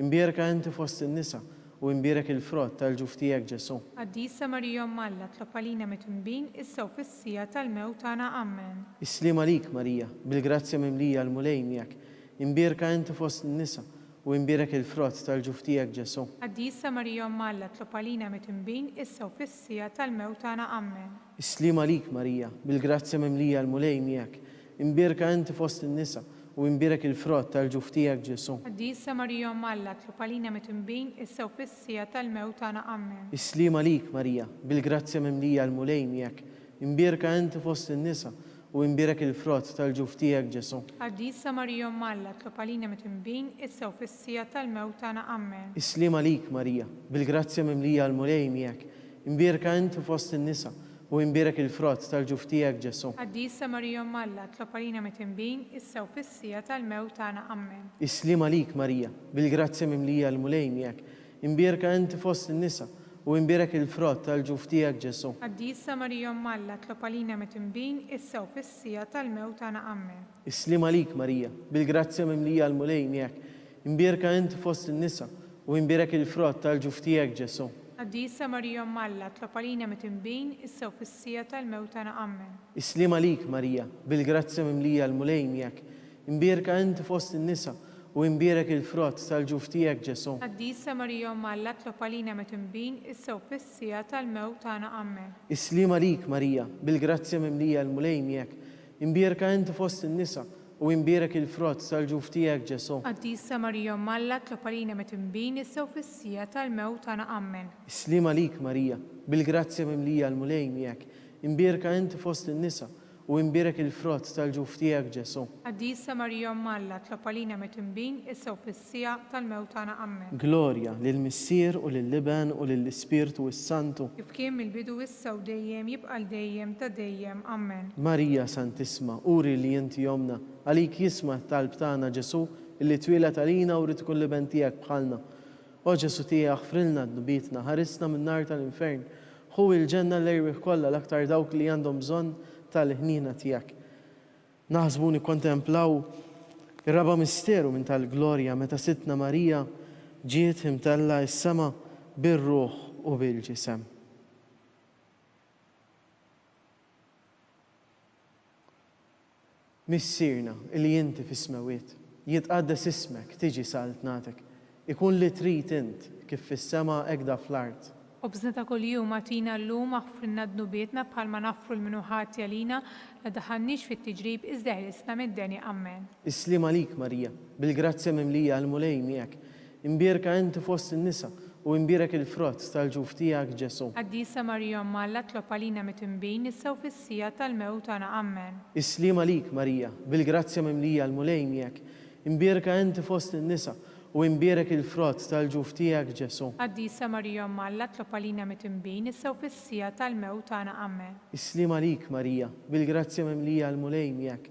B: imbierka inti fost in-nisa u imbierek il-frott tal-ġuf tiegħek Ġesu.
C: Qaddisa Marija Umm Alla, tlob għalina mitrinbin issa u fis-sija tal-mewt tagħna. Amen.
B: Islim għalik Marija, bil-grazzja mimlija l-mulej miegħek, imbierka inti fost in-nisa u imbierek il-frott tal-ġuf tiegħek Ġesu.
C: Qaddisa Marija Umm Alla, tlob għalina mitrinbin issa u fis-sija tal-mewt tagħna. Amen.
B: Islim għalik Marija, bil-grazzja mimlija l-mulej miegħek, imbierka inti fost in-nisa u imbierek il-frott tal-ġuf tiegħek Ġesu.
C: Qaddisa Marija Umm Alla, tlob għalina mitrinbin issa u fis-sija tal-mewt tagħna. Amen.
B: Islim għalik Marija, bil-grazzja mimlija l-mulej miegħek, imbierka inti fost in-nisa u imbierek il-frott tal-ġuf tiegħek Ġesu.
C: Qaddisa Marija Umm Alla, tlob għalina mitrinbin issa u fis-sija tal-mewt tagħna. Amen.
B: Islim għalik Marija, bil-grazzja mimlija l-mulej miegħek, imbierka inti fost in-nisa u imbierek il-frott tal-ġuf tiegħek Ġesu.
C: Qaddisa Marija Umm Alla, tlob għalina mitrinbin issa u fis-sija tal-mewt tagħna. Amen.
B: Islim għalik Marija, bil-grazzja mimlija l-mulej miegħek, imbierka inti fost in-nisa u imbierek il-frott tal-ġuf tiegħek Ġesu.
C: Qaddisa Marija Umm Alla, tlob għalina mitrinbin issa u fis-sija tal-mewt tagħna. Amen.
B: Islim għalik Marija, bil-grazzja mimlija l-mulej miegħek, imbierka inti fost in-nisa u imbierek il-frott tal-ġuf tiegħek Ġesu.
C: Qaddisa Marija Umm Alla, tlob għalina mitrinbin issa u fis-sija tal-mewt tagħna. Amen.
B: Islim għalik Marija, bil-grazzja mimlija l-mulej miegħek, imbierka inti fost in-nisa u imbierek il-frott tal-ġuf tiegħek Ġesu.
C: Qaddisa Marija Umm Alla, tlob għalina mitrinbin issa u fis-sija tal-mewt tagħna. Amen.
B: Islim għalik Marija, bil-grazzja mimlija l-mulej miegħek, imbierka inti fost in-nisa u imbierek il-frott tal-ġuf tiegħek Ġesu.
C: Qaddisa Marija Umm Alla, tlob għalina mitrinbin issa u fis-sija tal-mewt tagħna. Amen.
B: Islim għalik Marija, bil-grazzja mimlija l-mulej miegħek, imbierka inti fost in-nisa u imbierek il-frott tal-ġuf tiegħek Ġesu.
C: Qaddisa Marija Umm Alla, tlob għalina mitrinbin issa u fis-sija tal-mewt tagħna. Amen.
B: Glorja lill-Missier u lill-Liben u lill-Ispirtu Santu.
C: Kif kien mill-bidu issa u dejjem jibqa' dejjem ta' dejjem. Amen.
B: Marija Santisma, uri li inti jomna, għalik jisma' talb tagħna Ġesu illi twilet għalina u rid kulli bentijek bħalna. O Ġesu tiegħek frilna dnubietna, ħarisna min-nar tal-infern. Hu il-ġenna li jrieħ kollha l-aktar dawk li għandhom bżonn tal-ħnina tiegħek. Naħsbu nikkontemplaw ir-raba misteru minn tal-glorja meta Sitna Marija ġiet imtella s-sema bir-ruħ u bil-ġisem. Missierna li inti fis-smawiet, jitqaddes ismek, tiġi saltnatek, ikun li trid int kif fis-sema hekk fl-art.
C: Obżna ta' kuljum għatina llum aħfrinna dnubietna bħalma naffru l-minuħati għalina, la daħannix fit-tiġrib iżda ħlisna mid-deni. Amen.
B: Islim għalik Marija, bil-grazzja mimlija l-mulej miegħek, imbierka inti fost in-nisa u imbierek il-frott tal-ġuf tiegħek Ġesu.
C: Qaddisa Marija Umm Alla, tlob għalina mitrinbin issa u fis-sija tal-mewt tagħna. Amen.
B: Islim għalik Marija, bil-grazzja mimlija l-mulej miegħek, imbierka inti fost in-nisa u imbierek il-frott tal-ġuf tiegħek Ġesu.
C: Qaddisa Marija Umm Alla, tlob għalina mitinbin, issa u fis-sija tal-mewt tagħna. Amen.
B: Islim għalik Marija, bil-grazzja memlija għal-mulej miegħek,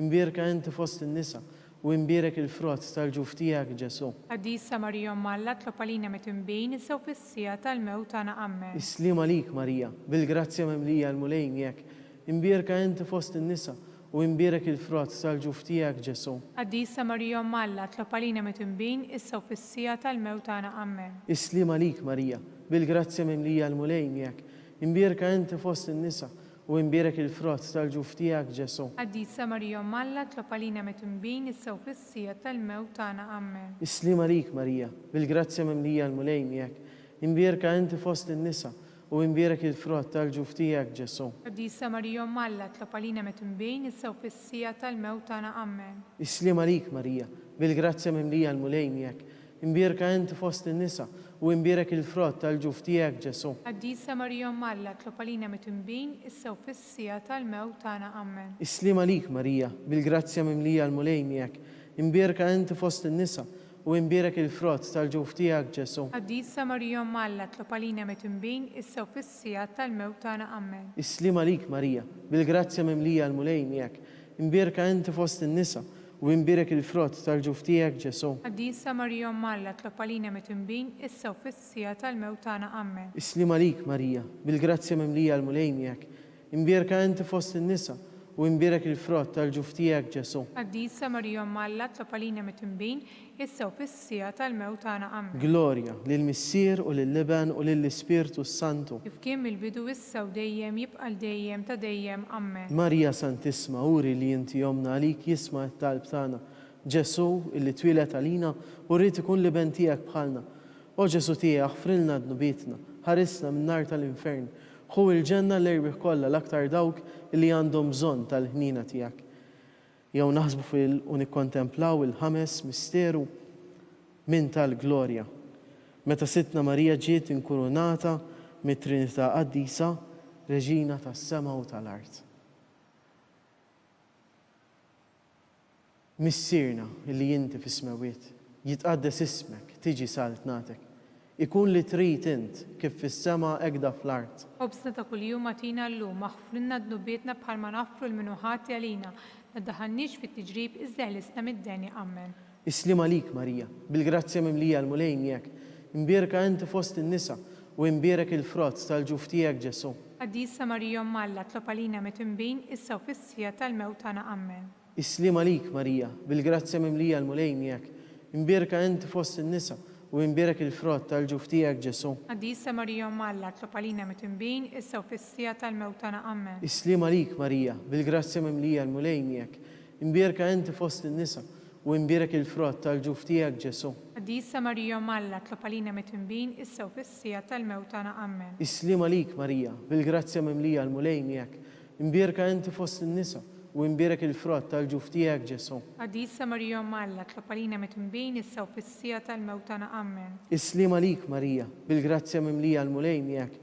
B: imbierka inti fost in-nisa u imbierek il-frott tal-ġuf tiegħek Ġesu.
C: Qaddisa Marija Umm Alla, tlob għalina mitinbin, issa u fis-sija tal-mewt tagħna. Amen.
B: Islim għalik Marija, bil-grazzja memlija għal-mulej miegħek, imbierka inti fost in-nisa u imbierek il-frott tal-ġuf tiegħek Ġesu.
C: Qaddisa Marija Umm Alla, tlob għalina mitinbin, issa u fis-sija tal-mewt tagħna. Amen.
B: Islim għalik Marija, bil-grazzja memlija għal-mulej miegħek, imbierka inti fost in-nisa u imbierek il-frott tal-ġuf tiegħek Ġesu.
C: Qaddisa Marija Umm Alla, tlob għalina mitinbin, issa u fis-sija tal-mewt tagħna. Amen.
B: Islim għalik Marija, bil-grazzja memlija għal-mulej miegħek, imbierka inti fost in-nisa u imbierek il-frott tal-ġuf tiegħek Ġesu.
C: Qaddisa Marija Umm Alla, tlob għalina mitinbin, issa u fis-sija tal-mewt tagħna. Amen.
B: Islim għalik Marija, bil-grazzja memlija għal-mulej miegħek, imbierka inti fost in-nisa u imbierek il-frott tal-ġuf tiegħek Ġesu.
C: Qaddisa Marija Umm Alla, tlob għalina mitinbin, issa u fis-sija tal-mewt tagħna. Amen.
B: Islim għalik Marija, bil-grazzja memlija għal-mulej miegħek, imbierka inti fost in-nisa u imbierek il-frott tal-ġuf tiegħek Ġesu.
C: Qaddisa Marija Umm Alla, tlob għalina mitinbin, issa u fis-sija tal-mewt tagħna. Amen.
B: Islim għalik Marija, bil-grazzja memlija għal-mulej miegħek, imbierka inti fost in-nisa u imbierek il-frott tal-ġuf tiegħek Ġesu.
C: Qaddisa Marija Umm Alla, tlob għalina mitinbin, issa u fis-sija tal-mewt tagħna. Amen.
B: Islim għalik Marija, bil-grazzja memlija għal-mulej miegħek, imbierka inti fost in-nisa u imbierek il-frott tal-ġuf tiegħek Ġesu.
C: Qaddisa Marija Umm Alla, tlob għalina mitinbin, issa u fis-sija tal-mewt tagħna. Amen.
B: Glorja lill-Missier u lill-Liban u lill-Ispirtu Santu.
C: Kif kien mill-bidu issa u dejjem jibqa' dejjem ta' dejjem. Amen.
B: Marija Santisma, uri li inti jomna għalik jisma' t-talb tagħna. Ġesu illi twilet għalina u rrid ikun liben tiegħek bħalna. O Ġesu tiegħek frilna d-nubietna, ħarisna min-nar tal-infern. Ħu il-ġenna l-erbieħ kollha l-aktar dawk li għandhom bżonn tal-ħnina tiegħek. Jew naħsbu u nikkontemplaw il-ħames misteru minn tal-glorja. Meta Sittna Marija ġiet inkurunata mit-Trinità Qaddisa, Reġina tas-sema u tal-art. Missierna illi inti fis-smawiet, jitqaddes ismek, tiġi saltnatek. Ikun li trid int kif fis-sema hekk fl-art.
C: Obsna ta' kuljum atina llum, aħfrilna d-nubietna bħalma naħfru l-minuħati għalina, ma ddaħħalniex fit-tiġrib iżda ħlisna mid-denja. Amen.
B: Islim għalik Marija, bil-grazzja memlija għal-mulej miegħek, imbierka inti fost in-nisa u imbierek il-frott tal-ġuf tiegħek Ġesu.
C: Qaddisa Marija Umm Alla, tlob għalina mitinbin, issa u fis-sija tal-mewt tagħna. Amen.
B: Islim għalik Marija, bil-grazzja memlija għal-mulej miegħek, imbierka inti fost in-nisa u imbierek il-frott tal-ġuf tiegħek Ġesu.
C: Qaddisa Marija Umm Alla, tlob għalina mitinbin, issa u fis-sija tal-mewt tagħna. Amen.
B: Islim għalik Marija, bil-grazzja memlija għal-mulej miegħek, imbierka inti fost in-nisa u imbierek il-frott tal-ġuf tiegħek Ġesu.
C: Qaddisa Marija Umm Alla, tlob għalina mitinbin, issa u fis-sija tal-mewt tagħna. Amen.
B: Islim għalik Marija, bil-grazzja memlija għal-mulej miegħek, imbierka inti fost in-nisa u imbierek il-frott tal-ġuf tiegħek Ġesu.
C: Qaddisa Marija Umm Alla, tlob għalina mitinbin, issa u fis-sija tal-mewt tagħna. Amen.
B: Islim għalik Marija, bil-grazzja memlija għal-mulej miegħek,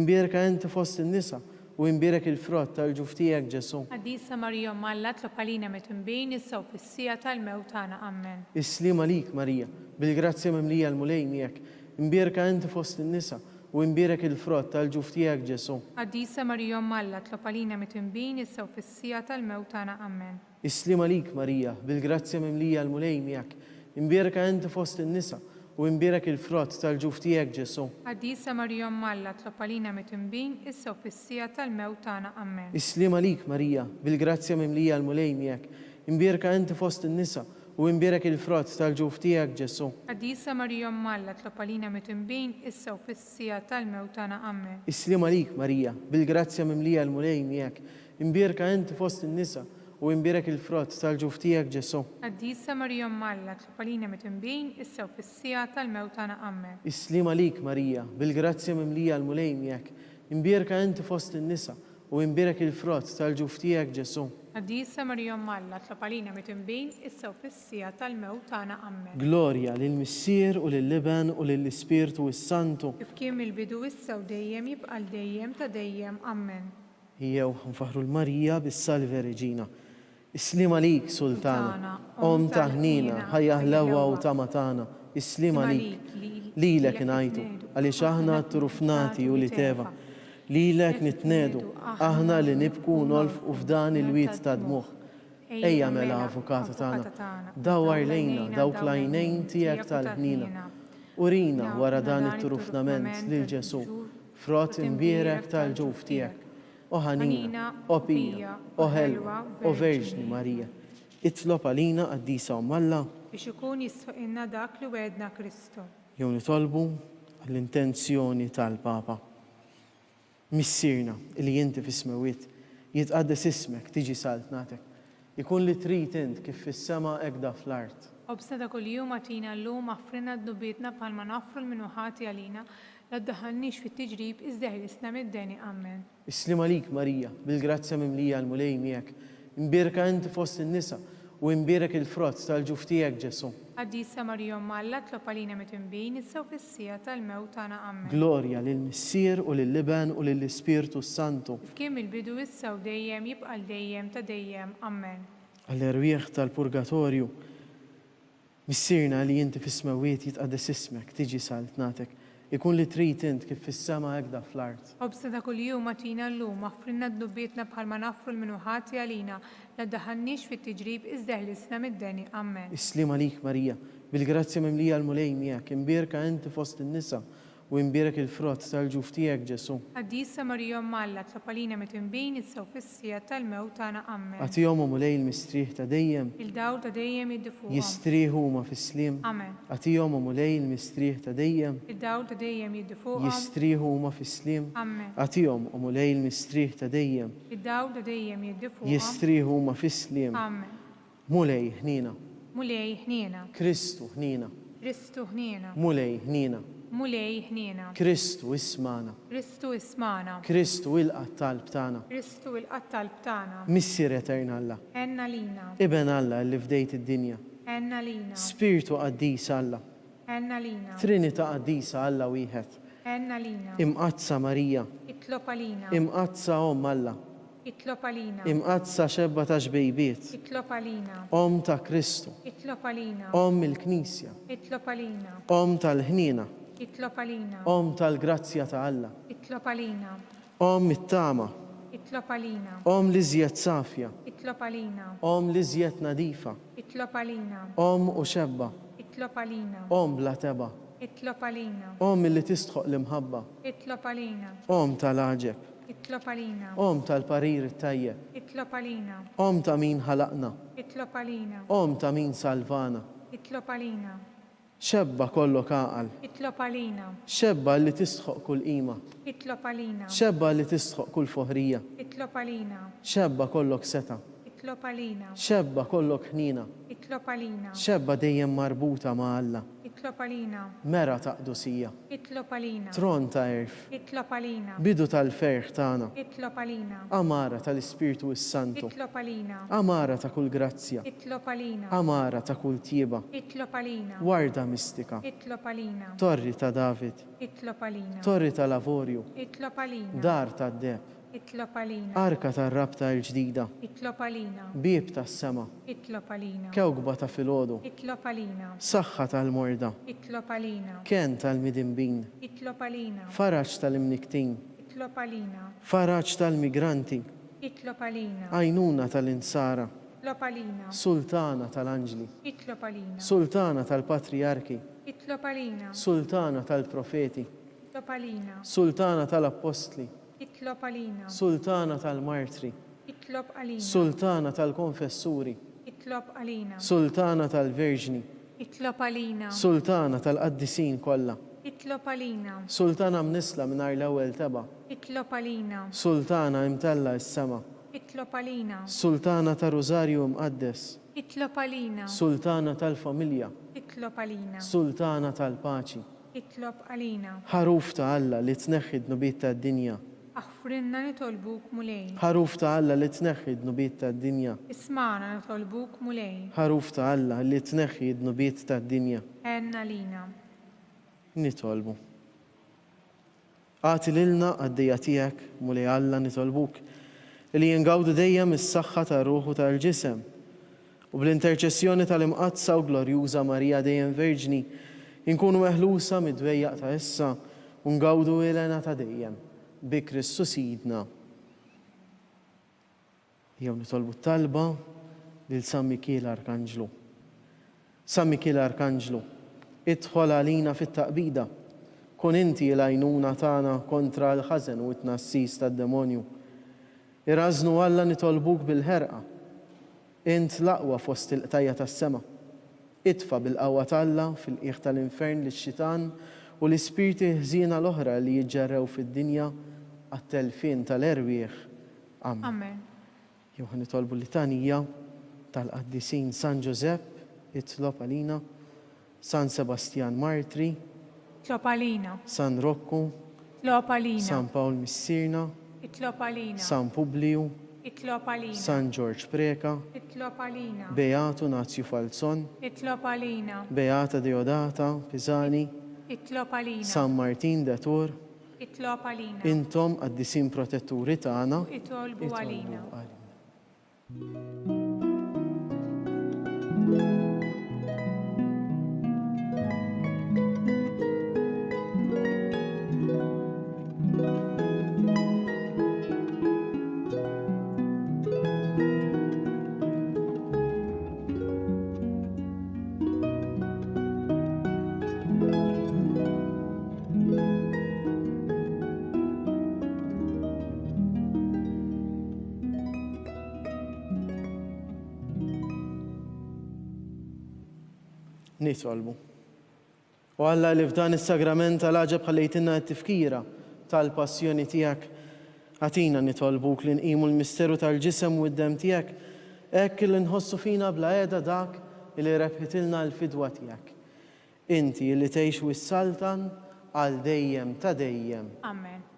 B: imbierka inti fost in-nisa u imbierek il-frott tal-ġuf tiegħek Ġesu.
C: Qaddisa Marija Umm Alla, tlob għalina mitinbin, issa u fis-sija tal-mewt tagħna. Amen.
B: Islim għalik Marija, bil-grazzja memlija għal-mulej miegħek, imbierka inti fost in-nisa u imbierek il-frott tal-ġuf tiegħek Ġesu.
C: Qaddisa Marija Umm Alla, tlob għalina mitinbin, issa u fis-sija tal-mewt tagħna. Amen.
B: Islim għalik Marija, bil-grazzja memlija għal-mulej miegħek, imbierka inti fost in-nisa u imbierek il-frott tal-ġuf tiegħek Ġesu.
C: Qaddisa Marija Umm Alla, tlob għalina mitinbin, issa u fis-sija tal-mewt tagħna. Amen.
B: Islim għalik Marija, bil-grazzja memlija għal-mulej miegħek, imbierka inti fost in-nisa u imbierek il-frott tal-ġuf tiegħek Ġesu.
C: Qaddisa Marija Umm Alla, tlob għalina mitinbin, issa u fis-sija tal-mewt tagħna. Amen.
B: Islim għalik Marija, bil-grazzja memlija għal-mulej miegħek, imbierka inti fost in-nisa u imbierek il-frott tal-ġuf tiegħek Ġesu.
C: Qaddisa Marija Umm Alla, tlob għalina mitinbin, issa u fis-sija tal-mewt tagħna. Amen.
B: Islim għalik Marija, bil-grazzja memlija għal-mulej miegħek, imbierka inti fost in-nisa u imbierek il-frott tal-ġuf tiegħek Ġesu.
C: Qaddisa Marija Umm Alla, tlob għalina mitinbin, issa u fis-sija tal-mewt tagħna. Amen.
B: Glorja lill-Missier u lill-Liban u lill-Ispirtu Santu.
C: Kif kien mill-bidu issa u dejjem jibqa' dejjem ta' dejjem. Amen.
B: Jew nfaħru l-Marija bis-Salve Reġina. Islim għalik Sultana, om taħnina, ħajja ħlewa u tamatana, islima lilek ngħidu, għaliex aħna trufnati u li teva. Lilek nitnedu, aħna li nibku nolfqu f'dan il-wiet ta' dmuħ. Ejja mela avukatu tagħna, dawar lejna dawk l-għajnejn tiegħek tal-ħnina. Urina wara dan it-trufnament lil Ġesu, frott imbierek tal-ġuf tiegħek. O ħanina, o Pija, o Ħelwa, o Verġni Marija. Itlob għalina Qaddisa Umm Alla
C: biex ikun jisħoqilna dak li wedna Kristu.
B: jew nitolbu għall-intenzjoni tal-Papa. Missirna li inti fis-smawiet jitqaddes ismek tiġi saltnatek. Ikun li trid int kif fis-sema hekk fl-art.
C: Obsna kuljum għatina llum aħfrinna d-dubietna bħalma naffru l-minuħati għalina la ddaħħalniex fit-tiġrib iżda ħlisna mid-deni. Amen.
B: Islim għalik Marija, bil-grazzja mimlija l-mulej miegħek. Imbierka inti fost in-nisa u imbierek il-frott tal-ġuf tiegħek Ġesu.
C: Qaddisa Marija Umm Alla tlob għalina mitnbin issew fis-sija tal-mewt tagħna. Amen.
B: Glorja lill-Missier u lill-Liben u lill-Ispirtu Santu.
C: Kien il-bidu issew dejjem jibqa' dejjem ta' dejjem. Amen.
B: Għall-erwieħ tal-purgatorju, missirna li inti fis-smawiet jitqaddes ismek tiġi saltnatek. Ikun li trid int kif fis-sema hekk fl-art.
C: Obsna kuljum għatina llum aħfrinna d-dubietna bħalma naffru l-minuħati għalina la ddaħħalniex fit-tiġrib iżda ħlisna mid-deni. Amen.
B: Islim għalik Marija, bil-grazzja mimlija l-mulej miegħek, imbierka inti fost in-nisa u imbierek il-frott tal-ġuf tiegħek Ġesu.
C: Qaddisa Marija Umm Alla tlob għalina mitnbin issew fis-sija tal-mewt tagħna. Amen.
B: Għatihom mulej il-mistrieħ ta' dejjem,
C: Il-dawl ta' dejjem jiddifuqhom.
B: jistrieħu huma fis-sliem.
C: Amen.
B: Għatihom mulej il-mistrieħ ta' dejjem,
C: Il-dawl ta' dejjem jiddifuqhom.
B: jistrieħu huma fis-sliem.
C: Amen.
B: Għatihom mulej il-mistrieħ ta' dejjem,
C: Il-dawl ta' dejjem jiddifuqhom.
B: jistrieħu huma fis-sliem.
C: Amen.
B: Mulej ħnina,
C: Mulej ħniena.
B: Kristu ħnina,
C: Kristu ħniena.
B: mulej ħnina,
C: Mulej ħniena.
B: Kristu ismana,
C: Kristu ismana.
B: Kristu il-qatt tal-qalb tagħna,
C: Kristu il-qattalb tagħna.
B: Missier Etern Alla,
C: Enna lina.
B: Iben Alla li fdejt id-dinja,
C: Enna lina.
B: Spiritu Qaddis Alla,
C: Enna lina.
B: Trinita Qaddisa Alla wieħed,
C: Enna lina.
B: imqazza Marija,
C: Itlob għalina.
B: imqazza Omm Alla,
C: Itlob għalina.
B: imqazza xebba ta' xbejbiet,
C: Itlob għalina.
B: Om ta' Kristu,
C: Itlob għalina.
B: Om il-Knisja,
C: Itlob għalina.
B: Om tal-ħnina,
C: Itlob għalina.
B: Om tal-grazzja ta' Alla,
C: Itlob għalina.
B: Om it-tama,
C: Itlob għalina.
B: Om li żjed safja,
C: Itlob għalina.
B: Om li żjed nadifa,
C: Itlob għalina.
B: Om u xebba,
C: Itlob għalina.
B: Om bla teba,
C: Itlob għalina.
B: Om li tistħoq l-imħabba,
C: Itlob għalina.
B: Om tal-aġeb,
C: Itlob għalina.
B: Om tal-parir it-tajjeb,
C: Itlob għalina.
B: Om ta' min ħalaqna,
C: Itlob għalina.
B: Om ta' min salvana,
C: Itlob għalina.
B: xebba kollok għaqal,
C: Itlob għalina.
B: xebba li tistħoq kull qima,
C: Itlob għalina.
B: xebba li tistħoq kull foħrija,
C: Itlob għalina.
B: xebba kollok seta,
C: Itlob għalina.
B: xebba kollok ħnina,
C: Itlob għalina.
B: xebba dejjem marbuta ma' Alla,
C: Itlob għalina.
B: mera ta' qdusija,
C: Itlob għalina.
B: tron ta' erf,
C: Itlob għalina.
B: bidu tal-ferħ tagħna,
C: Itlob għalina.
B: amara tal-Ispirtu Santu,
C: Itlob għalina.
B: amara ta' kull grazzja,
C: Itlob għalina.
B: amara ta' kull tieba,
C: Itlob għalina.
B: warda mistika,
C: Itlob għalina.
B: torri ta' David,
C: Itlob għalina.
B: torri ta' lavorju,
C: Itlob għalina.
B: dar ta' deb,
C: Itlob għalina.
B: arka ta' rabta l-ġdida,
C: Itlob għalina.
B: bib ta' sema,
C: Itlob għalina.
B: kewkba ta' filgħodu,
C: Itlob għalina.
B: saħħa tal-morda,
C: Itlob għalina.
B: ken tal-midinbin,
C: Itlob għalina.
B: faraġ tal-imniktin,
C: Itlob għalina.
B: faraġ tal-migranti,
C: Itlob għalina.
B: għajnuna tal-insara,
C: Itlob għalina.
B: sultana tal-anġli,
C: Itlob għalina.
B: sultana tal-patriarki,
C: Itlob għalina.
B: sultana tal-profeti,
C: Itlob għalina.
B: sultana tal-apostli,
C: Itlob għalina.
B: sultana tal-martri,
C: Itlob għalina.
B: sultana tal-konfessuri,
C: Itlob għalina.
B: sultana tal-verġni,
C: Itlob għalina.
B: sultana tal-qaddisin kollha,
C: Itlob għalina.
B: sultana mnisla mingħajr l-ewwel teba',
C: Itlob għalina.
B: sultana imtella s-sema,
C: Itlob għalina.
B: sultana ta' Rożarju mqaddes,
C: Itlob għalina.
B: sultana tal-familja,
C: Itlob għalina.
B: sultana tal-paċi,
C: Itlob għalina.
B: ħaruf ta' Alla li tneħħi d-nubiet tad-dinja,
C: Aħfrinna nitolbuk mulej.
B: ħaruf ta' Alla li tneħħi d-nubiet tad-dinja,
C: Ismana nitolbuk mulej.
B: ħaruf ta' Alla li tneħħi d-nubiet tad-dinja.
C: Enna lina.
B: Nitolbu. Għati lilna għaddejja tiegħek mulej Alla nitolbuk li jingawdu dejjem is-saħħa ta' ruħu tal-ġisem u bl-interċessjoni tal-imqazza u glorjuża Marija dejjem Verġni inkunu meħlusa mid-dwejjaq ta' issa u ngawdu ilena ta' dejjem bi Kristus Sidna. Jew nitolbu talba lil San Mikiel Arkanġlu. San Mikiel Arkanġlu, idħol għalina fit-taqbida, kun inti l-għajnuna tagħna kontra l-ħażen u t-tnassis tad-demonju. Irażnu Alla nitolbuk bil-ħerqa, int l-aqwa fost il-qtajja tas-sema. Itfa bil-qawwa t'Alla fil-qiegħ tal-infern lix-xitan u l-ispirti ħżiena l-oħra li jiġġarrew fid-dinja għat-telfien tal-erwieħ. Amen. Jew nitolbu l-litanija tal-qaddisin San Giuseppe, itlob għalina, San Sebastian Martri,
C: itlob għalina.
B: San Rocco,
C: itlob għalina.
B: San Paul Missirna,
C: itlob għalina.
B: San Publiu,
C: itlob għalina.
B: San George Preka,
C: itlob għalina.
B: Beato Nazio Falzon,
C: itlob għalina.
B: Beata Deodata Pisani,
C: itlob għalina.
B: San Martin de Tours,
C: itlob għalina.
B: intom għaddisin protetturi tagħna,
C: itolbu għalina.
B: nitolbu. U Alla li f'dan is-sagrament tal-ħaġeb ħallejtinna t-tifkira tal-passjoni tiegħek, ħatina nitolbuk li nqimu l-misteru tal-ġisem u d-dem tiegħek, hekk li nħossu fina bla qiegħda dak li rebħitilna l-fidwa tiegħek. Inti li tgħix wis-saltan għal dejjem ta' dejjem.
C: Amen.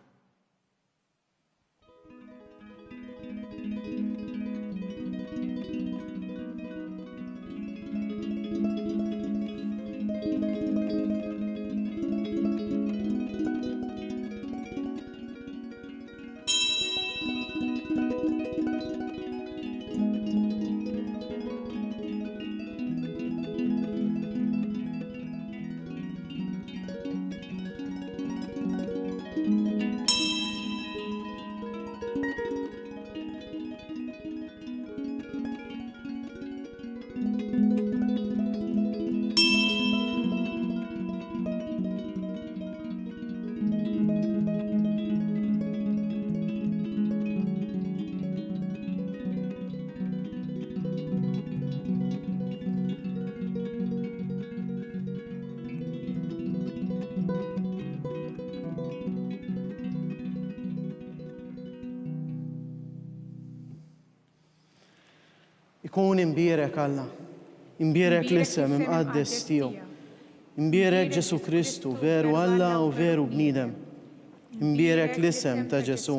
B: Ikun imbierek Alla, imbierek l-isem imqaddes tiegħu, imbierek Ġesu Kristu, veru Alla u veru bniedem, imbierek l-isem ta' Ġesu,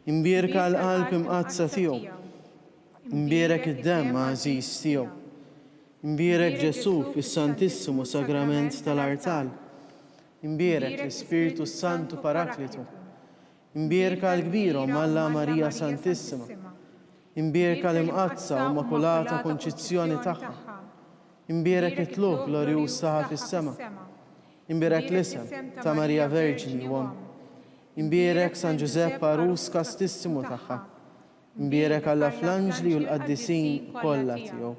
B: imbierek l-qalb imqadsa tiegħu, imbierek id-dem għażiż tiegħu, imbierek Ġesu fis-Santissimu Sagrament tal-Artal, imbierek l-Ispiritu Santu Paraklitu, imbierek l-kbirhom Alla Marija Santissima, imbierka l-imqazza u makulata konċizzjoni tagħha. Imbierek it-tluq glorjuż tagħha fis-sema. Imbierek l-isem ta' Marija Verġini Uom. Imbierek San Giuseppe Arus kastissimu tagħha. Imbierek Alla fl-anġli u l-qaddisin kollha tiegħu.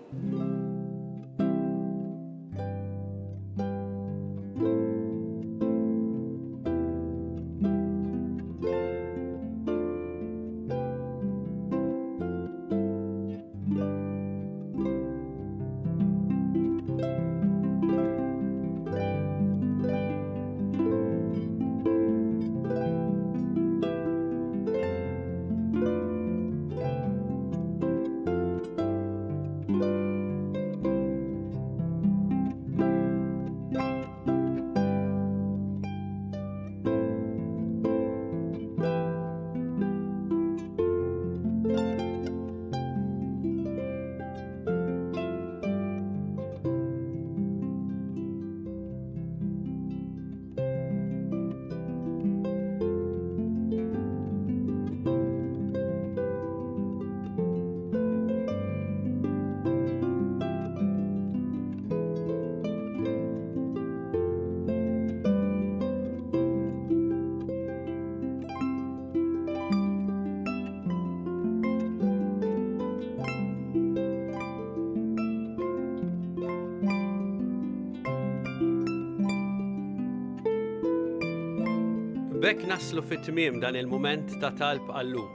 A: bekk naslu fit-tmiem dan il-mument ta' talb għallum.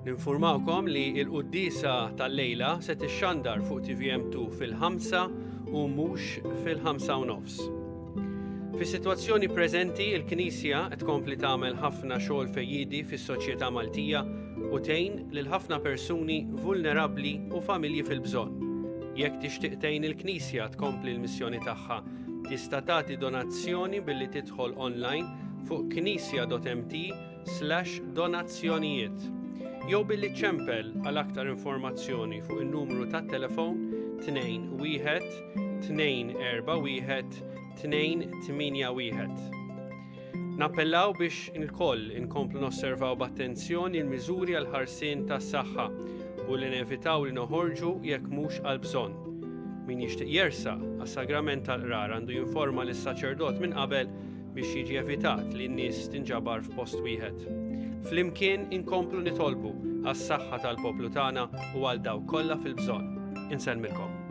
A: Ninfurmawkom li l-qudiesa tal-lejla se tixxandar fuq TVM2 fil-5 u mhux fil-5:30. Fis-sitwazzjoni preżenti il-Knisja qed tkompli tagħmel ħafna xogħol fejjidi fis-soċjetà Maltija u tgħin lil ħafna persuni vulnerabbli u familji fil-bżonn. Jekk tixtieq tgħin il-Knisja tkompli l-missjoni tagħha, tista' tagħti donazzjoni billi tidħol online fuq knisja.mt/donazzjonijiet. Jew billi ċempel għal aktar informazzjoni fuq in-numru tat-telefon 21241-281. Nappellaw biex inkoll inkomplu nosservaw b'attenzjoni l-miżuri għal ħarsien tas-saħħa u li nevitaw li noħorġu jekk mhux għal bżonn. Min jixtieq jersa għas-sagrament tal-qrar għandu jinforma lis-saċerdot minn qabel biex jiġi evitat li n-nies tinġabar f'post wieħed. Flimkien inkomplu nitolbu għas-saħħa tal-poplu tagħna u għal dawk kollha fil-bżonn. Insellmilkom.